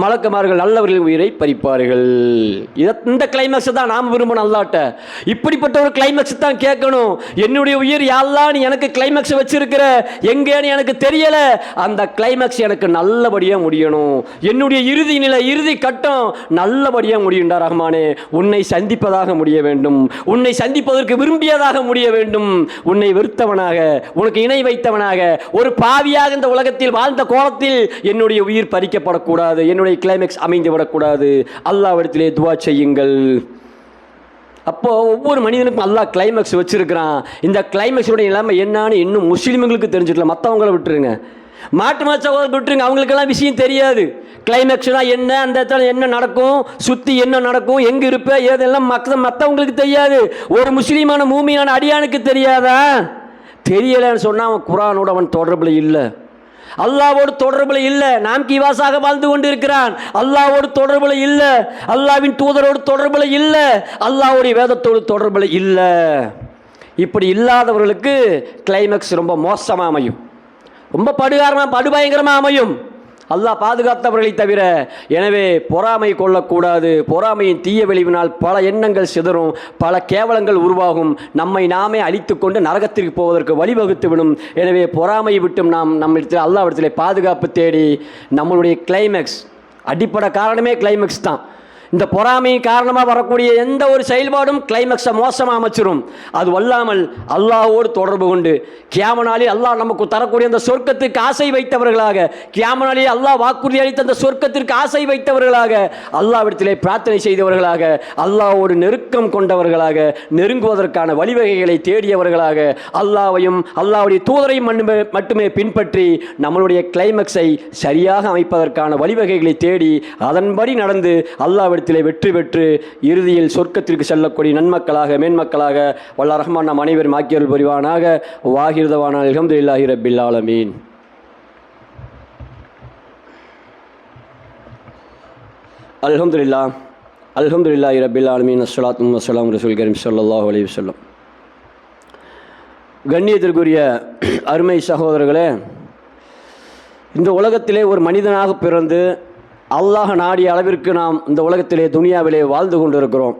மலக்குமார்கள் நல்லவர்களின் உயிரை பறிப்பார்கள். இந்த கிளைமேக்ஸ் தான் நாம் விரும்பணும் அல்லாட்ட. இப்படிப்பட்ட ஒரு கிளைமேக்ஸ் தான் கேட்கணும். என்னுடைய உயிர் யாரெல்லாம் நீ எனக்கு கிளைமேக்ஸ் வச்சிருக்கிற, எங்கேன்னு எனக்கு தெரியல, அந்த கிளைமேக்ஸ் எனக்கு நல்லபடியாக முடியணும். என்னுடைய இறுதி நிலை, இறுதி கட்டம் நல்லபடியாக முடியுண்டா ரஹ்மானே. உன்னை சந்திப்பதாக முடிய வேண்டும், உன்னை சந்திப்பதற்கு விரும்பியதாக முடிய வேண்டும். உன்னை வெறுத்தவனாக, உனக்கு இணை வைத்தவனாக, ஒரு பாவியாக இந்த உலகத்தில் வாழ்ந்த கோலத்தில் என்னுடைய உயிர் பறிக்கப்படக்கூடாது, என்னுடைய கிளைமேக்ஸ் அமைந்து விடக்கூடாது. அல்லாஹ்விடத்திலே துஆ செய்யுங்கள். அப்போ ஒவ்வொரு மனிதனுக்கும் அல்லாஹ் கிளைமேக்ஸ் வச்சிருக்கிறான். இந்த கிளைமேக்ஸோடைய நிலைமை என்னன்னு இன்னும் முஸ்லீம்களுக்கு தெரிஞ்சுக்கலாம். மற்றவங்கள விட்டுருங்க, மாட்டு மச்சவங்களை விட்டுருங்க, அவங்களுக்கெல்லாம் விஷயம் தெரியாது. கிளைமேக்ஸ்னா என்ன, அந்த இடத்துல என்ன நடக்கும், சுற்றி என்ன நடக்கும், எங்கே இருப்ப, ஏதெல்லாம் மற்றவங்களுக்கு தெரியாது. ஒரு முஸ்லீமான மூமியான அடியானுக்கு தெரியாதா? தெரியலன்னு சொன்னால் அவன் குர்ஆனோடு அவன் தொடர்பில் இல்லை, அல்லாவோடு தொடர்பில் இல்லை. நாம் கிவாசாக வாழ்ந்து கொண்டு இருக்கிறான், அல்லாவோடு தொடர்பில் இல்லை, அல்லாவின் தூதரோடு தொடர்பில் இல்லை, அல்லாவுடைய வேதத்தோடு தொடர்பில் இல்லை. இப்படி இல்லாதவர்களுக்கு கிளைமேக்ஸ் ரொம்ப மோசமாக அமையும், ரொம்ப படுபயங்கரமாக அமையும். அல்லாஹ் பாதுகாத்தவர்களை தவிர. எனவே பொறாமை கொள்ளக்கூடாது. பொறாமையின் தீய விளைவினால் பல எண்ணங்கள் சிதறும், பல கேவலங்கள் உருவாகும், நம்மை நாமே அழித்து கொண்டு நரகத்திற்கு போவதற்கு வழிவகுத்துவிடும். எனவே பொறாமை விட்டும் நாம் நம்மிடத்தில் அல்லாஹ்விடத்திலே பாதுகாப்பு தேடி நம்மளுடைய கிளைமேக்ஸ், அடிப்படை காரணமே கிளைமேக்ஸ் தான். இந்த பொறாமையின் காரணமாக வரக்கூடிய எந்த ஒரு செயல்பாடும் கிளைமேக்ஸை மோசமாக அமைச்சிரும். அது வல்லாமல் அல்லாஹ்வோடு தொடர்பு கொண்டு கியாம நாளில் அல்லாஹ் நமக்கு தரக்கூடிய அந்த சொர்க்கத்திற்கு ஆசை வைத்தவர்களாக, கியாம நாளில் அல்லாஹ் வாக்குறுதி அளித்த அந்த சொர்க்கத்திற்கு ஆசை வைத்தவர்களாக, அல்லாஹ்விடத்திலே பிரார்த்தனை செய்தவர்களாக, அல்லாஹ்வோடு நெருக்கம் கொண்டவர்களாக, நெருங்குவதற்கான வழிவகைகளை தேடியவர்களாக, அல்லாஹ்வையும் அல்லாஹ்வுடைய தூதரையும் மட்டுமே பின்பற்றி நம்மளுடைய கிளைமேக்ஸை சரியாக அமைப்பதற்கான வழிவகைகளை தேடி அதன்படி நடந்து அல்லாஹ் வெற்றி பெற்று இறுதியில் சொர்க்கத்திற்கு செல்லக்கூடிய நன்மக்களாக, மேன்மக்களாக வல்ல ரஹ்மான் நம் அனைவரும் ஆக்கியருள் புரிவானாக. வாஹிர்தவானா அல்ஹம்துலில்லாஹி ரப்பில் ஆலமீன். அல்ஹம்துலில்லாஹி ரப்பில் ஆலமீன். அஸ்ஸலாத்து வஸ்ஸலாமு ரசூல் கரீம் ஸல்லல்லாஹு அலைஹி வஸல்லம். கண்ணியத்திற்குரிய அருமை சகோதரர்களே, இந்த உலகத்திலே ஒரு மனிதனாக பிறந்து அல்லாஹ் நாடிய அளவிற்கு நாம் இந்த உலகத்திலே துனியாவிலே வாழ்ந்து கொண்டிருக்கிறோம்.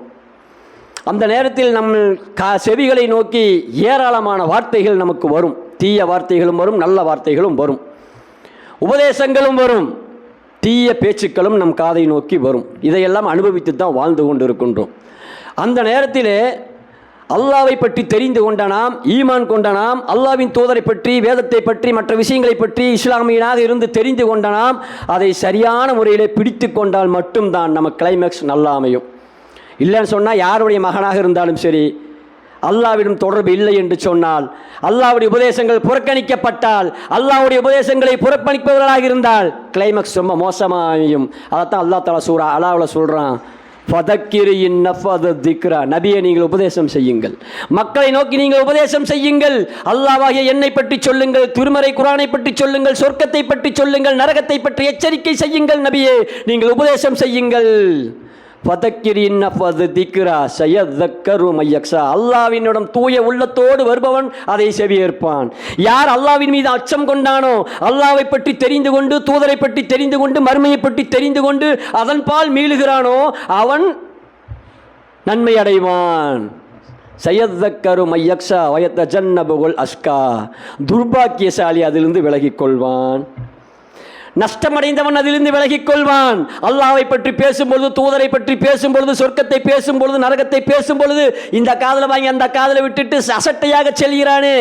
அந்த நேரத்தில் நம்ம செவிகளை நோக்கி ஏராளமான வார்த்தைகள் நமக்கு வரும். தீய வார்த்தைகளும் வரும், நல்ல வார்த்தைகளும் வரும், உபதேசங்களும் வரும், தீய பேச்சுக்களும் நம் காதை நோக்கி வரும். இதையெல்லாம் அனுபவித்து தான் வாழ்ந்து கொண்டிருக்கின்றோம். அந்த நேரத்திலே அல்லாவை பற்றி தெரிந்து கொண்ட நாம், ஈமான் கொண்ட நாம், அல்லாவின் தூதரை பற்றி, வேதத்தை பற்றி, மற்ற விஷயங்களை பற்றி இஸ்லாமியனாக இருந்து தெரிந்து கொண்ட நாம் அதை சரியான முறையில் பிடித்து கொண்டால் மட்டும்தான் நம்ம கிளைமேக்ஸ் நல்லா அமையும். இல்லைன்னு சொன்னால் யாருடைய மகனாக இருந்தாலும் சரி, அல்லாவிடம் தொடர்பு இல்லை என்று சொன்னால், அல்லாவுடைய உபதேசங்கள் புறக்கணிக்கப்பட்டால், அல்லாவுடைய உபதேசங்களை புறக்கணிப்பவர்களாக இருந்தால் கிளைமேக்ஸ் ரொம்ப மோசமாக அமையும். அதைத்தான் அல்லாஹ் தஆலா சூரா அலாவில் சொல்கிறான், ஃபதக்கிரின் நஃபத திக்ரா. நபியை நீங்கள் உபதேசம் செய்யுங்கள், மக்களை நோக்கி நீங்கள் உபதேசம் செய்யுங்கள், அல்லாஹ்வாகிய என்னை பற்றி சொல்லுங்கள், திருமறை குர்ஆனை பற்றி சொல்லுங்கள், சொர்க்கத்தை பற்றி சொல்லுங்கள், நரகத்தை பற்றி எச்சரிக்கை செய்யுங்கள். நபியே நீங்கள் உபதேசம் செய்யுங்கள். ஃபதக்கிரின் நஃபத திக்ரா சயதக்கரு மையக்ஸா. அல்லாஹ்வினிடம் தூய உள்ளத்தோடு வருபவன் அதை செவியேற்பான். யார் அல்லாஹ்வின் மீது அச்சம் கொண்டானோ, அல்லாஹ்வை பற்றி தெரிந்து கொண்டு, தூதரை பற்றி தெரிந்து கொண்டு, மறுமையை பற்றி தெரிந்து கொண்டு அதன் பால் மீளுகிறானோ அவன் நன்மை அடைவான். சயதக்கரு மையக்ஸா வயத்தஜன்னபுல் அஸ்கா. துர்பாக்கியசாலி அதிலிருந்து விலகிக் கொள்வான். நஷ்டமடைந்தவன் அதிலிருந்து விலகிக் கொள்வான். அல்லாஹ்வை பற்றி பேசும்பொழுது, தூதரை பற்றி பேசும்பொழுது, சொர்க்கத்தை பேசும்பொழுது, நரகத்தை பேசும்பொழுது இந்த காதலை வாங்கி அந்த காதலை விட்டுட்டு அசட்டையாக செல்கிறானே,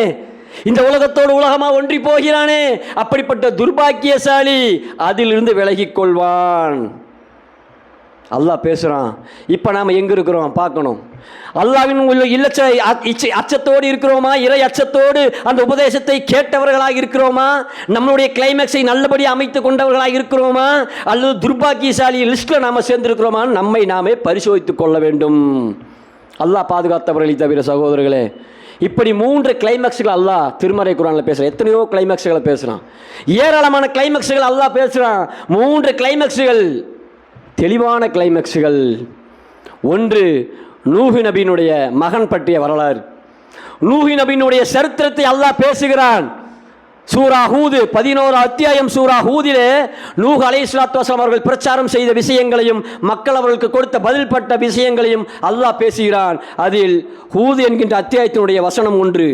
இந்த உலகத்தோடு உலகமா ஒன்றி போகிறானே, அப்படிப்பட்ட துர்பாக்கியசாலி அதிலிருந்து விலகிக் கொள்வான். அல்லாஹ் பேசுகிறான். இப்போ நாம் எங்கே இருக்கிறோம் பார்க்கணும். அல்லாஹ்வின் அச்சத்தோடு இருக்கிறோமா? இறை அச்சத்தோடு அந்த உபதேசத்தை கேட்டவர்களாக இருக்கிறோமா? நம்மளுடைய கிளைமேக்ஸை நல்லபடி அமைத்து கொண்டவர்களாக இருக்கிறோமா? அல்லது துர்பாக்கியசாலி லிஸ்ட்டில் நாம் சேர்ந்திருக்கிறோமா? நம்மை நாமே பரிசோதித்துக் கொள்ள வேண்டும். அல்லாஹ் பாதுகாத்தவர்களை தவிர சகோதரர்களே, இப்படி 3 கிளைமேக்ஸ்கள் அல்லாஹ் திருமறை குர்ஆனில் பேசுகிறான். எத்தனையோ கிளைமேக்ஸ்களை பேசுகிறான், ஏராளமான கிளைமேக்ஸ்கள் அல்லாஹ் பேசுகிறான். 3 கிளைமேக்ஸ்கள் தெளிவான கிளைமேக்ஸ்கள். ஒன்று, நூஹ் நபியினுடைய மகன் பற்றிய வரலாறு. நூஹ் நபியினுடைய சரித்திரத்தை அல்லாஹ் பேசுகிறான். சூரா ஹூத் 11 அத்தியாயம் சூரா ஹூதிலே நூஹ் அலைஹிஸ்ஸலாத்து வஸலாம் அவர்கள் பிரச்சாரம் செய்த விஷயங்களையும் மக்கள் அவர்களுக்கு கொடுத்த பதில் பட்ட விஷயங்களையும் அல்லாஹ் பேசுகிறான். அதில் ஹூத் என்கின்ற அத்தியாயத்தினுடைய வசனம் 1,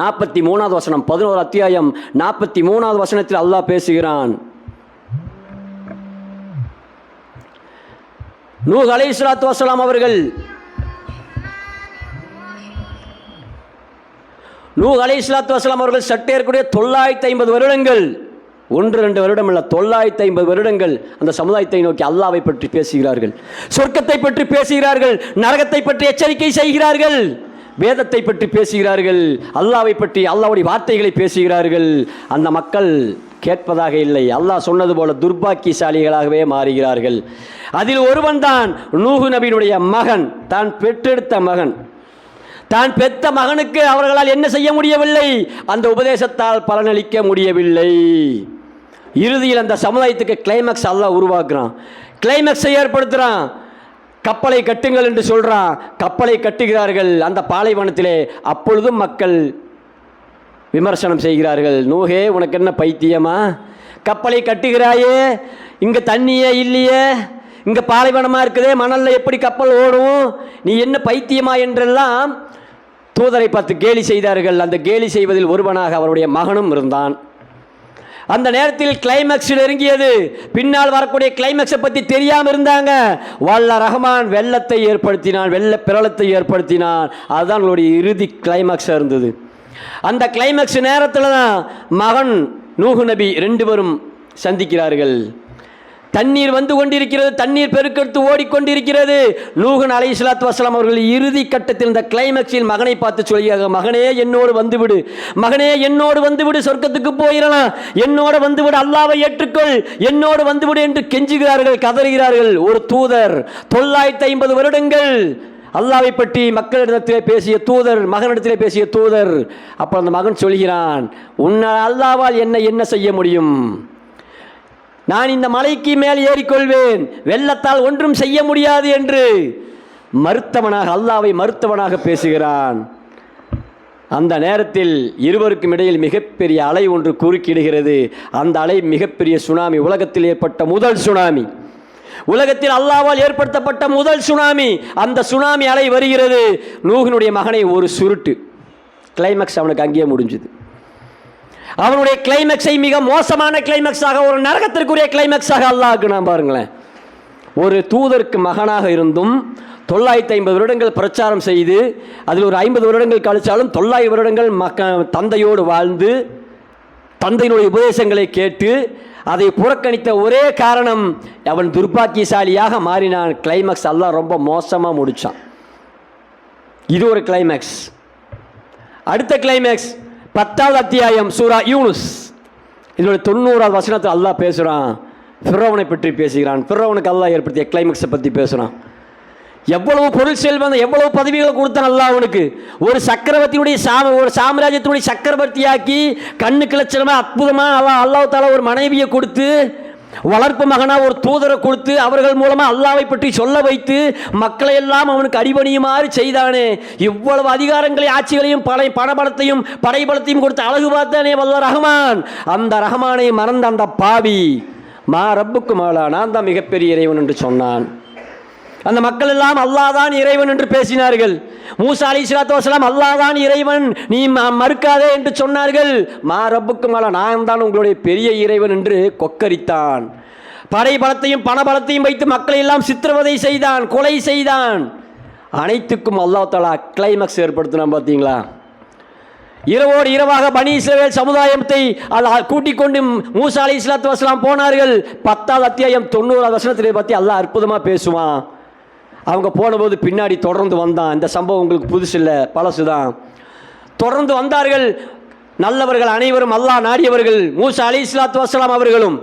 43வது வசனம், 11 அத்தியாயம் 43வது வசனத்தில் அல்லாஹ் பேசுகிறான். நூஹ் அலைஹிஸ்ஸலாத்து வஸலாம் அவர்கள் சற்றேற்குடைய 950 வருடங்கள், 1-2 வருடம் அல்ல, 950 வருடங்கள் அந்த சமுதாயத்தை நோக்கி அல்லாஹ்வை பற்றி பேசுகிறார்கள், சொர்க்கத்தை பற்றி பேசுகிறார்கள், நரகத்தை பற்றி எச்சரிக்கை செய்கிறார்கள், வேதத்தை பற்றி பேசுகிறார்கள், அல்லாஹ்வை பற்றி அல்லாஹ்வுடைய வார்த்தைகளை பேசுகிறார்கள். அந்த மக்கள் கேட்பதாக இல்லை. அல்லாஹ் சொன்னது போல துர்பாக்கியசாலிகளாகவே மாறுகிறார்கள். அதில் ஒருவன் தான் நூஹ் நபியினுடைய மகன், தான் பெற்றெடுத்த மகன். தான் பெற்ற மகனுக்கு அவர்களால் என்ன செய்ய முடியவில்லை? அந்த உபதேசத்தால் பலனளிக்க முடியவில்லை. இறுதியில் அந்த சமுதாயத்துக்கு கிளைமேக்ஸ் அல்லாஹ் உருவாக்குறான், கிளைமேக்ஸை ஏற்படுத்துகிறான். கப்பலை கட்டுங்கள் என்று சொல்கிறான். கப்பலை கட்டுகிறார்கள் அந்த பாலைவனத்திலே. அப்பொழுதும் மக்கள் விமர்சனம் செய்கிறார்கள். நூஹே, உனக்கு என்ன பைத்தியமா? கப்பலை கட்டுகிறாயே, இங்கே தண்ணியே இல்லையே, இங்கே பாலைவனமாக இருக்குதே, மணலில் எப்படி கப்பல் ஓடும்? நீ என்ன பைத்தியமா என்றெல்லாம் தூதரை பார்த்து கேலி செய்தார்கள். அந்த கேலி செய்வதில் ஒருவனாக அவருடைய மகனும் இருந்தான். அந்த நேரத்தில் கிளைமேக்ஸ் நெருங்கியது. பின்னால் வரக்கூடிய கிளைமேக்ஸை பற்றி தெரியாமல் இருந்தாங்க. வல்ல ரஹ்மான் வெள்ளத்தை ஏற்படுத்தினான், வெள்ள பிரளத்தை ஏற்படுத்தினான். அதுதான் அவங்களுடைய இறுதி கிளைமேக்ஸாக இருந்தது. அந்த கிளைமேக்ஸ் நேரத்தில் தான் மகன் நூஹ் நபி 2 பேரும் சந்திக்கிறார்கள். தண்ணீர் வந்து கொண்டிருக்கிறது, தண்ணீர் பெருக்கெடுத்து ஓடிக்கொண்டிருக்கிறது. நூஹ் அலைஹிஸ்ஸலாத்து வஸலாம் அவர்கள் இறுதி கட்டத்தில் இந்த கிளைமேக்ஸில் மகனை பார்த்து சொல்கிறார்கள், மகனே என்னோடு வந்துவிடு, மகனே என்னோடு வந்துவிடு, சொர்க்கத்துக்கு போயிடலாம், என்னோடு வந்துவிடு, அல்லாஹ்வை ஏற்றுக்கொள், என்னோடு வந்துவிடு என்று கெஞ்சுகிறார்கள், கதறுகிறார்கள். ஒரு தூதர் 950 வருடங்கள் அல்லாஹ்வை பற்றி மக்களிடத்திலே பேசிய தூதர், மகனிடத்திலே பேசிய தூதர். அப்போ அந்த மகன் சொல்கிறான், உன்னால் அல்லாஹ்வால் என்ன செய்ய முடியும்? நான் இந்த மலைக்கு மேல் ஏறிக்கொள்வேன், வெள்ளத்தால் ஒன்றும் செய்ய முடியாது என்று மறுத்தவனாக, அல்லாஹ்வை மறுத்தவனாக பேசுகிறான். அந்த நேரத்தில் இருவருக்கும் இடையில் மிகப்பெரிய அலை ஒன்று குறுக்கிடுகிறது. அந்த அலை மிகப்பெரிய சுனாமி, உலகத்தில் ஏற்பட்ட முதல் சுனாமி, உலகத்தில் அல்லாஹ்வால் ஏற்படுத்தப்பட்ட முதல் சுனாமி. அந்த சுனாமி அலை வருகிறது. நூஹினுடைய மகனை ஒரு சுருட்டு, கிளைமேக்ஸ் அவனுக்கு அங்கேயே முடிஞ்சுது. அவனுடைய கிளைமேக்ஸை மிக மோசமான கிளைமேக்ஸாக, ஒரு நரகத்திற்குரிய கிளைமேக்ஸாக அல்லாஹ்க்கு நான் பாருங்களேன். ஒரு தூதருக்கு மகனாக இருந்தும் 950 வருடங்கள் பிரச்சாரம் செய்து, அதில் ஒரு 50 வருடங்கள் கழித்தாலும் 900 வருடங்கள் தந்தையோடு வாழ்ந்து தந்தையினுடைய உபதேசங்களை கேட்டு அதை புறக்கணித்த ஒரே காரணம் அவன் துர்பாக்கியசாலியாக மாறினான். கிளைமேக்ஸ் அல்லாஹ் ரொம்ப மோசமாக முடித்தான். இது ஒரு கிளைமேக்ஸ். அடுத்த கிளைமேக்ஸ் 10வது அத்தியாயம் சூரா யூனுஸ். இதனுடைய 90வது வசனத்தில் அல்லாஹ் பேசுகிறான், ஃபிரௌனை பற்றி பேசுகிறான். ஃபிரௌனுக்கு அல்லாஹ் ஏற்படுத்திய கிளைமேக்ஸை பற்றி பேசுகிறான். எவ்வளவு பொருள் செல்வம், எவ்வளவு பதவிகளை கொடுத்தான் அல்லாஹ் அவனுக்கு. ஒரு சக்கரவர்த்தியுடைய ஒரு சாம்ராஜ்யத்தினுடைய சக்கரவர்த்தியாக்கி கண்ணுக்கு லட்சணமாக அற்புதமாக அல்லாஹ் தாலா ஒரு மனைவியை கொடுத்து, வளர்ப்பு மகனாக ஒரு தூதரை கொடுத்து, அவர்கள் மூலமாக அல்லாஹ்வை பற்றி சொல்ல வைத்து மக்களை எல்லாம் அவனுக்கு அடிபணியுமாறு செய்தானே. இவ்வளவு அதிகாரங்களை, ஆட்சிகளையும், பணபலத்தையும் படைபலத்தையும் கொடுத்து அழகு பார்த்தானே வல்ல ரஹ்மான். அந்த ரஹ்மானை மறந்த அந்த பாவி மா ரப்புக்கு மாலா, நான் தான் மிகப்பெரிய இறைவன் என்று சொன்னான். அந்த மக்கள் எல்லாம் அல்லாஹ் தான் இறைவன் என்று பேசினார்கள். மூசா அலைஹிஸ்ஸலாத்து வஸலாம் அல்லாஹ் தான் இறைவன், நீ மறுக்காதே என்று சொன்னார்கள். மா ரப்புக்கும் அலா, நான் தான் உங்களுடைய பெரிய இறைவன் என்று கொக்கரித்தான். படை பலத்தையும் பண பலத்தையும் வைத்து மக்களை எல்லாம் சித்திரவதை செய்தான், கொலை செய்தான். அனைத்துக்கும் அல்லாஹ் தஆலா கிளைமாக்ஸ் ஏற்படுத்தினான். பார்த்தீங்களா? இரவோடு இரவாக பனி இஸ்ரவேல் சமுதாயத்தை கூட்டிக் கொண்டு மூசா அலைஹிஸ்ஸலாத்து வஸலாம் போனார்கள். 10வது அத்தியாயம் 90வது வசனத்திலே பற்றி அல்லாஹ் அற்புதமாக பேசுவான். அவங்க போனபோது பின்னாடி தொடர்ந்து வந்தான். இந்த சம்பவம் உங்களுக்கு புதுசு இல்லை, பழசு தான். தொடர்ந்து வந்தார்கள் நல்லவர்கள் அனைவரும், அல்லாஹ் நாடியவர்கள். மூசா அலைஹிஸ்ஸலாத்து வஸலாம் அவர்களும்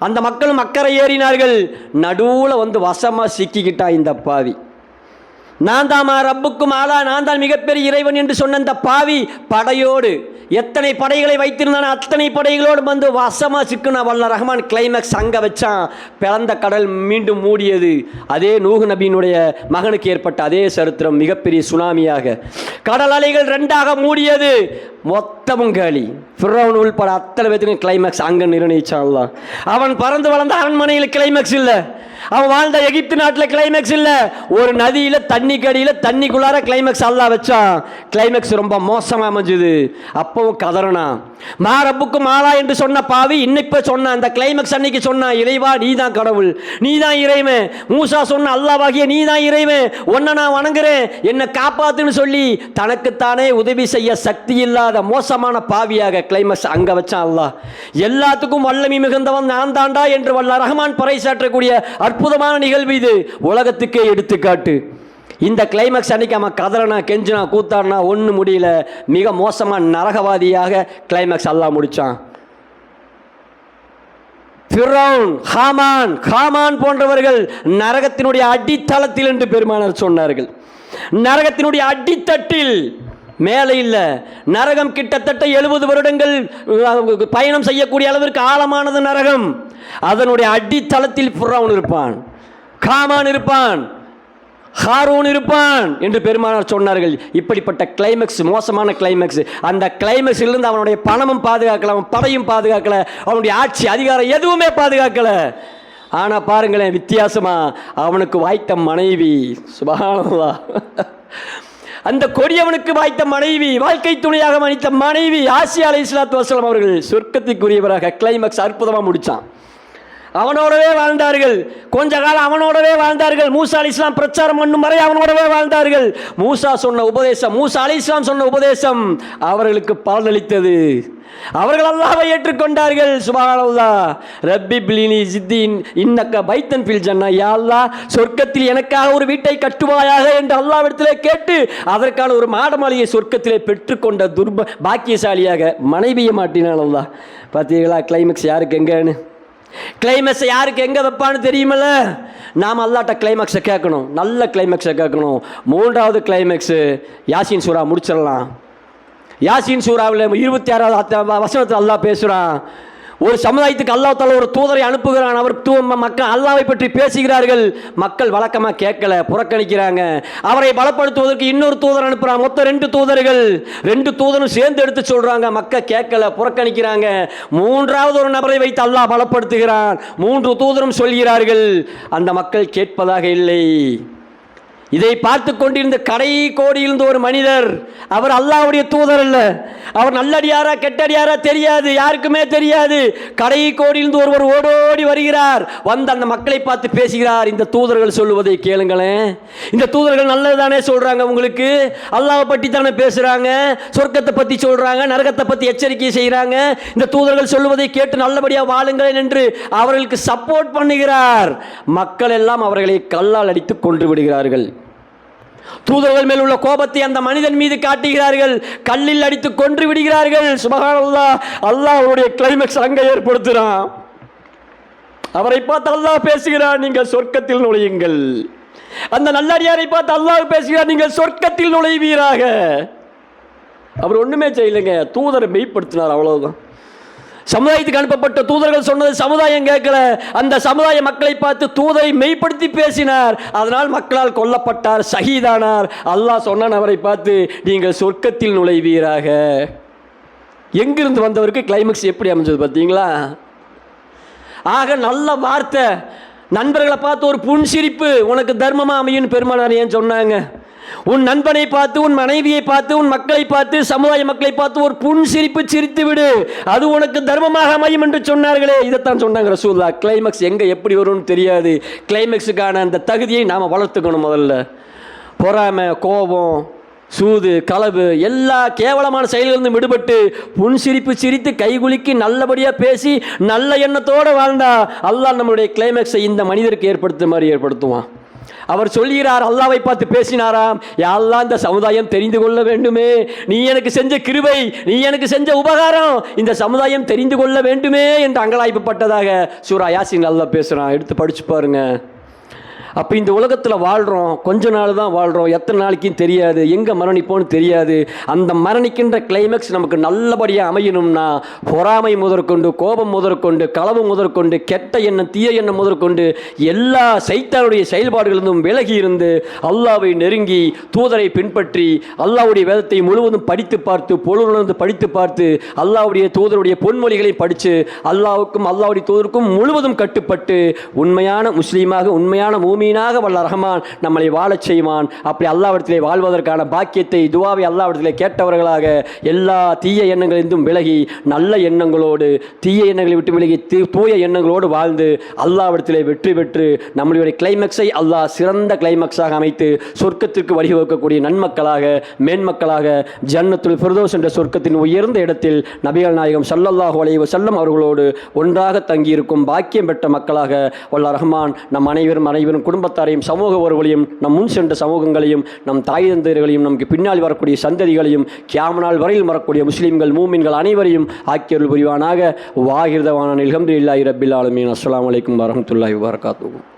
அந்த மக்களும் அக்கறை ஏறினார்கள். நடுவில் வந்து வசமாக சிக்கிக்கிட்டான் இந்த பாவி. நான் தான் ரப்புக்கும் ஆலா, நான் தான் மிகப்பெரிய இறைவன் என்று சொன்ன இந்த பாவி படையோடு, எத்தனை படைகளை வைத்திருந்தான் அத்தனை படைகளோடு வந்து வசமா சிக்குனா. வல்ல ரஹ்மான் கிளைமேக்ஸ் அங்கே வச்சான். பிளந்த கடல் மீண்டும் மூடியது. அதே நூஹ் நபியினுடைய மகனுக்கு ஏற்பட்ட அதே சரித்திரம், மிகப்பெரிய சுனாமியாக கடல் அலைகள் 2ஆக மூடியது. மொத்தமும் காலி. ஃபிரௌன் உள்பட அத்தனை பேத்துக்கும் கிளைமேக்ஸ் அங்கே நிர்ணயிச்சான் அல்லாஹ். அவன் பறந்து வளர்ந்த அரண்மனையில் கிளைமேக்ஸ் இல்லை, அவன் வாழ்ந்த எகிப்து நாட்டில் கிளைமேக்ஸ் இல்லை, ஒரு நதியில் தண்ணி கடியில் தண்ணிக்குள்ளார கிளைமேக்ஸ் அல்லாஹ் வச்சான். கிளைமேக்ஸ் ரொம்ப மோசமாக அமைஞ்சுது. அப்பவும் கதறனா. மா ரப்புக்கும் ஆலா என்று சொன்ன பாவி இன்னைக்கு சொன்ன அந்த கிளைமேக்ஸ் அன்னைக்கு சொன்னான், இறைவா நீ தான் கடவுள், நீ தான் இறைவன். மூசா சொன்ன அல்லாஹ்வாகிய நீ தான் இறைவன், உன்னை நான் வணங்குறேன், என்னை காப்பாத்துன்னு சொல்லி தனக்குத்தானே உதவி செய்ய சக்தி இல்லாத மோசமான பாவியாக கிளைமேக்ஸ் அங்க வச்சான் அல்லாஹ். எல்லாத்துக்கும் வல்லமை மிகுந்தவன் நான் தாண்டா என்று வல்ல ரஹ்மான் பறைசாற்றக்கூடிய அற்புதமான நிகழ்வு இது. உலகத்துக்கே எடுத்துக்காட்டு. இந்த கிளைமேக்ஸ் அன்னைக்கு அவன் கதறனா, கெஞ்சினா, கூத்தாடினா ஒன்றும் முடியல. மிக மோசமான நரகவாதியாக கிளைமேக்ஸ் அல்லாஹ் முடிச்சான். ஃபிரௌன், ஹாமான் போன்றவர்கள் நரகத்தினுடைய அடித்தளத்தில் என்று பெருமானார் சொன்னார்கள். நரகத்தினுடைய அடித்தட்டில், மேலே இல்லை. நரகம் கிட்டத்தட்ட 70 வருடங்கள் பயணம் செய்யக்கூடிய அளவிற்கு ஆழமானது நரகம். அதனுடைய அடித்தளத்தில் ஃபிரௌன் இருப்பான், ஹாமான் இருப்பான், ஹாரூன் இருப்பான் என்று பெருமானார் சொன்னார்கள். இப்படிப்பட்ட கிளைமேக்ஸ், மோசமான கிளைமேக்ஸ். அந்த கிளைமேக்ஸிலிருந்து அவனுடைய பணமும் பாதுகாக்கல, அவன் படையும் பாதுகாக்கல, அவனுடைய ஆட்சி அதிகாரம் எதுவுமே பாதுகாக்கல. ஆனால் பாருங்களேன், வித்தியாசமா அவனுக்கு வாய்த்த மனைவி, சுப்ஹானல்லாஹ், அந்த கொடியவனுக்கு வாய்த்த மனைவி, வாழ்க்கை துணையாக மனித்த மனைவி ஆசியா அலைஹிஸ்ஸலாத்து வஸலாம் அவர்கள் சொர்க்கத்திற்குரியவராக கிளைமேக்ஸ் அற்புதமாக முடித்தான். அவனோடவே வாழ்ந்தார்கள். கொஞ்ச காலம் அவனோடவே வாழ்ந்தார்கள். மூசா அலைஹிஸ்ஸலாம் பிரச்சாரம் பண்ணும் வரை அவனோடவே வாழ்ந்தார்கள். மூசா அலைஹிஸ்ஸலாம் சொன்ன உபதேசம் அவர்களுக்கு பலனளித்தது. அவர்கள் அல்லாஹ்வை ஏற்றுக்கொண்டார்கள். சுப்ஹானல்லாஹ். ரப்பி பிலினி ஜித்தின் இன்னக்க பைத்தன் ஃபில் ஜன்னா, யா அல்லாஹ் சொர்க்கத்தில் எனக்காக ஒரு வீட்டை கட்டுவாயாக என்று அல்லாஹ்விடத்திலே கேட்டு அதற்கான ஒரு மாட மாளிகை சொர்க்கத்திலே பெற்றுக்கொண்ட பாக்கியசாலியாக மனைவியை மாட்டினான் அல்லாஹ். பார்த்தீங்களா கிளைமேக்ஸ் யாருக்கு எங்கன்னு? கிளைமேக்ஸ் யாருக்கு எங்கே வைப்பான்னு தெரியுமில்ல? நாம் அல்லாட்ட கிளைமேக்ஸை கேட்கணும், நல்ல கிளைமேக்ஸை கேட்கணும். 3வது கிளைமேக்ஸு யாசீன் சூரா முடிச்சிடலாம். யாசீன் சூராவில் 26வது வசனத்தில் அல்லாஹ் பேசுகிறான். ஒரு சமுதாயத்துக்கு அல்லாஹ் தஆலா ஒரு தூதரை அனுப்புகிறான். அவர் மக்கள் அல்லாஹ்வை பற்றி பேசுகிறார்கள். மக்கள் வழக்கமாக கேட்கல, புறக்கணிக்கிறாங்க. அவரை பலப்படுத்துவதற்கு இன்னொரு தூதர் அனுப்புகிறான். மொத்தம் 2 தூதர்கள், 2 தூதரும் சேர்ந்து எடுத்து சொல்றாங்க. மக்கள் கேட்கல, புறக்கணிக்கிறாங்க. 3வது ஒரு நபரை வைத்து அல்லாஹ் பலப்படுத்துகிறான். 3 தூதரும் சொல்கிறார்கள். அந்த மக்கள் கேட்பதாக இல்லை. இதை பார்த்து கொண்டிருந்த கடை கோடியிலிருந்து ஒரு மனிதர், அவர் அல்லாஹ்வுடைய தூதர் அல்ல, அவர் நல்லடியாரா கெட்டடியாரா தெரியாது, யாருக்குமே தெரியாது. கடை கோடியிலிருந்து ஒருவர் ஓடோடி வருகிறார். வந்து அந்த மக்களை பார்த்து பேசுகிறார். இந்த தூதர்கள் சொல்லுவதை கேளுங்களேன், இந்த தூதர்கள் நல்லது தானே சொல்றாங்க, உங்களுக்கு அல்லாஹ்வை பற்றி தானே பேசுறாங்க, சொர்க்கத்தை பற்றி சொல்றாங்க, நரகத்தை பற்றி எச்சரிக்கை செய்கிறாங்க. இந்த தூதர்கள் சொல்லுவதை கேட்டு நல்லபடியாக வாழுங்களேன் என்று அவர்களுக்கு சப்போர்ட் பண்ணுகிறார். மக்கள் எல்லாம் அவர்களை கல்லால் அடித்து கொன்று விடுகிறார்கள். தூதர்கள் மேல் உள்ள கோபத்தை அந்த மனிதன் மீது காட்டுகிறார்கள், கல்லில் அடித்து கொன்று விடுகிறார்கள். சுப்ஹானல்லாஹ். அல்லாஹ் அவருடைய கிளைமேக்ஸ் அங்கே ஏற்படுத்துகிறான். அவரை பார்த்து அல்லாஹ் பேசுகிறார், நீங்கள் சொர்க்கத்தில் நுழையுங்கள். அந்த நல்லடியாரை பார்த்து அல்லாஹ் பேசுகிறார், நீங்கள் சொர்க்கத்தில் நுழைவீராக. அவர் ஒண்ணுமே செய்யலைங்க, தூதரை மெய்ப்படுத்தினார், அவ்வளவுதான். சமுதாயத்துக்கு அனுப்பப்பட்ட தூதர்கள் சொன்னது சமுதாயம் கேட்கல. அந்த சமுதாய மக்களை பார்த்து தூதரை மெய்ப்படுத்தி பேசினார். அதனால் மக்களால் கொல்லப்பட்டார், ஷஹீதானார். அல்லாஹ் சொன்னான் அவரை பார்த்து, நீங்கள் சொர்க்கத்தில் நுழைவீராக. எங்கிருந்து வந்தவருக்கு கிளைமேக்ஸ் எப்படி அமைஞ்சது பார்த்தீங்களா? ஆக நல்ல வார்த்தை, நண்பர்களை பார்த்து ஒரு புன்சிரிப்பு உனக்கு தர்மமாக அமையும் பெருமானார் ஏன் சொன்னாங்க? உன் நண்பனை பார்த்து, உன் மனைவியை பார்த்து, உன் மக்களை பார்த்து, சமுதாய மக்களை பார்த்து ஒரு புன்சிரிப்பு சிரித்து விடு, அது உனக்கு தர்மமாக அமையும் என்று சொன்னார்களே. இதைத்தான் சொன்னாங்க ரசூலுல்லாஹ். கிளைமேக்ஸ் எங்கே எப்படி வரும்னு தெரியாது. கிளைமேக்ஸுக்கான அந்த தகுதியை நாம் வளர்த்துக்கணும். முதல்ல பொறாமை, கோபம், சூது, களவு எல்லா கேவலமான செயல்களிலிருந்து விடுபட்டு புன்சிரிப்பு சிரித்து கைகுலுக்கி நல்லபடியாக பேசி நல்ல எண்ணத்தோடு வாழ்ந்தா அல்லாஹ் நம்மளுடைய கிளைமேக்ஸை இந்த மனிதருக்கு ஏற்படுத்த மாதிரி ஏற்படுத்துவான். அவர் சொல்கிறார், அல்லாவை பார்த்து பேசினாராம், யா அல்லாஹ் இந்த சமுதாயம் தெரிந்து கொள்ள வேண்டுமே, நீ எனக்கு செஞ்ச கிருபை, நீ எனக்கு செஞ்ச உபகாரம் இந்த சமுதாயம் தெரிந்து கொள்ள வேண்டுமே என்று அங்கலாய்ப்பட்டதாக சூரா யாசின் அல்லாஹ் பேசுகிறான். எடுத்து படிச்சு பாருங்க. அப்போ இந்த உலகத்தில் வாழ்கிறோம், கொஞ்ச நாள் தான் வாழ்கிறோம், எத்தனை நாளைக்கும் தெரியாது, எங்கே மரணிப்போன்னு தெரியாது. அந்த மரணிக்கின்ற கிளைமேக்ஸ் நமக்கு நல்லபடியாக அமையணும்னா பொறாமை முதற்கொண்டு, கோபம் முதற்கொண்டு, களவு முதற்கொண்டு, கெட்ட எண்ணம், தீய எண்ணம் முதற்கொண்டு எல்லா சைத்தானுடைய செயல்பாடுகளிலிருந்தும் விலகி இருந்து அல்லாவை நெருங்கி தூதரை பின்பற்றி அல்லாவுடைய வேதத்தை முழுவதும் படித்து பார்த்து, பொருளுணர்ந்து படித்து பார்த்து, அல்லாவுடைய தூதருடைய பொன்மொழிகளை படித்து அல்லாவுக்கும் அல்லாவுடைய தூதருக்கும் முழுவதும் கட்டுப்பட்டு உண்மையான முஸ்லீமாக, உண்மையான மூமி வல்ல ரஹ்மான் நம்மளை வாழச் செய்வான். அப்படி அல்லாஹ்விடத்திலே வாழ்வதற்கான பாக்கியத்தை, துவாவை அல்லாஹ்விடத்திலே கேட்டவர்களாக எல்லா தீய எண்ணங்களிலிருந்தும் விலகி நல்ல எண்ணங்களோடு, தீய எண்ணங்களை விட்டு விலகி தூய எண்ணங்களோடு வாழ்ந்து அல்லாஹ்விடத்திலே வெற்றி பெற்று நம்மளுடைய கிளைமேக்ஸை அல்லாஹ் சிறந்த கிளைமேக்ஸாக அமைத்து சொர்க்கத்திற்கு வழிவகுக்கக்கூடிய நன்மக்களாக, மேன்மக்களாக, ஜன்னத்துல் ஃபிர்தௌஸ் என்ற சொர்க்கத்தின் உயர்ந்த இடத்தில் நபிகள் நாயகம் ஸல்லல்லாஹு அலைஹி வஸல்லம் அவர்களோடு ஒன்றாக தங்கியிருக்கும் பாக்கியம் பெற்ற மக்களாக வல்ல ரஹ்மான் நம் அனைவரும் குடும்பத்தாரையும், சமூக உறவுகளையும், நம் முன் சென்ற சமூகங்களையும், நம் தாய் தந்தையர்களையும், நமக்கு பின்னால் வரக்கூடிய சந்ததிகளையும், கியாமத் வரையில் வரக்கூடிய முஸ்லீம்கள், மூமின்கள் அனைவரையும் ஆக்கியருள் புரிவானாக. வாஹிர் தவானா அல்ஹம்துலில்லாஹி ரப்பில் ஆலமீன். அஸ்ஸலாமு அலைக்கும் வரஹ்மத்துல்லாஹி வபரகாத்துஹு.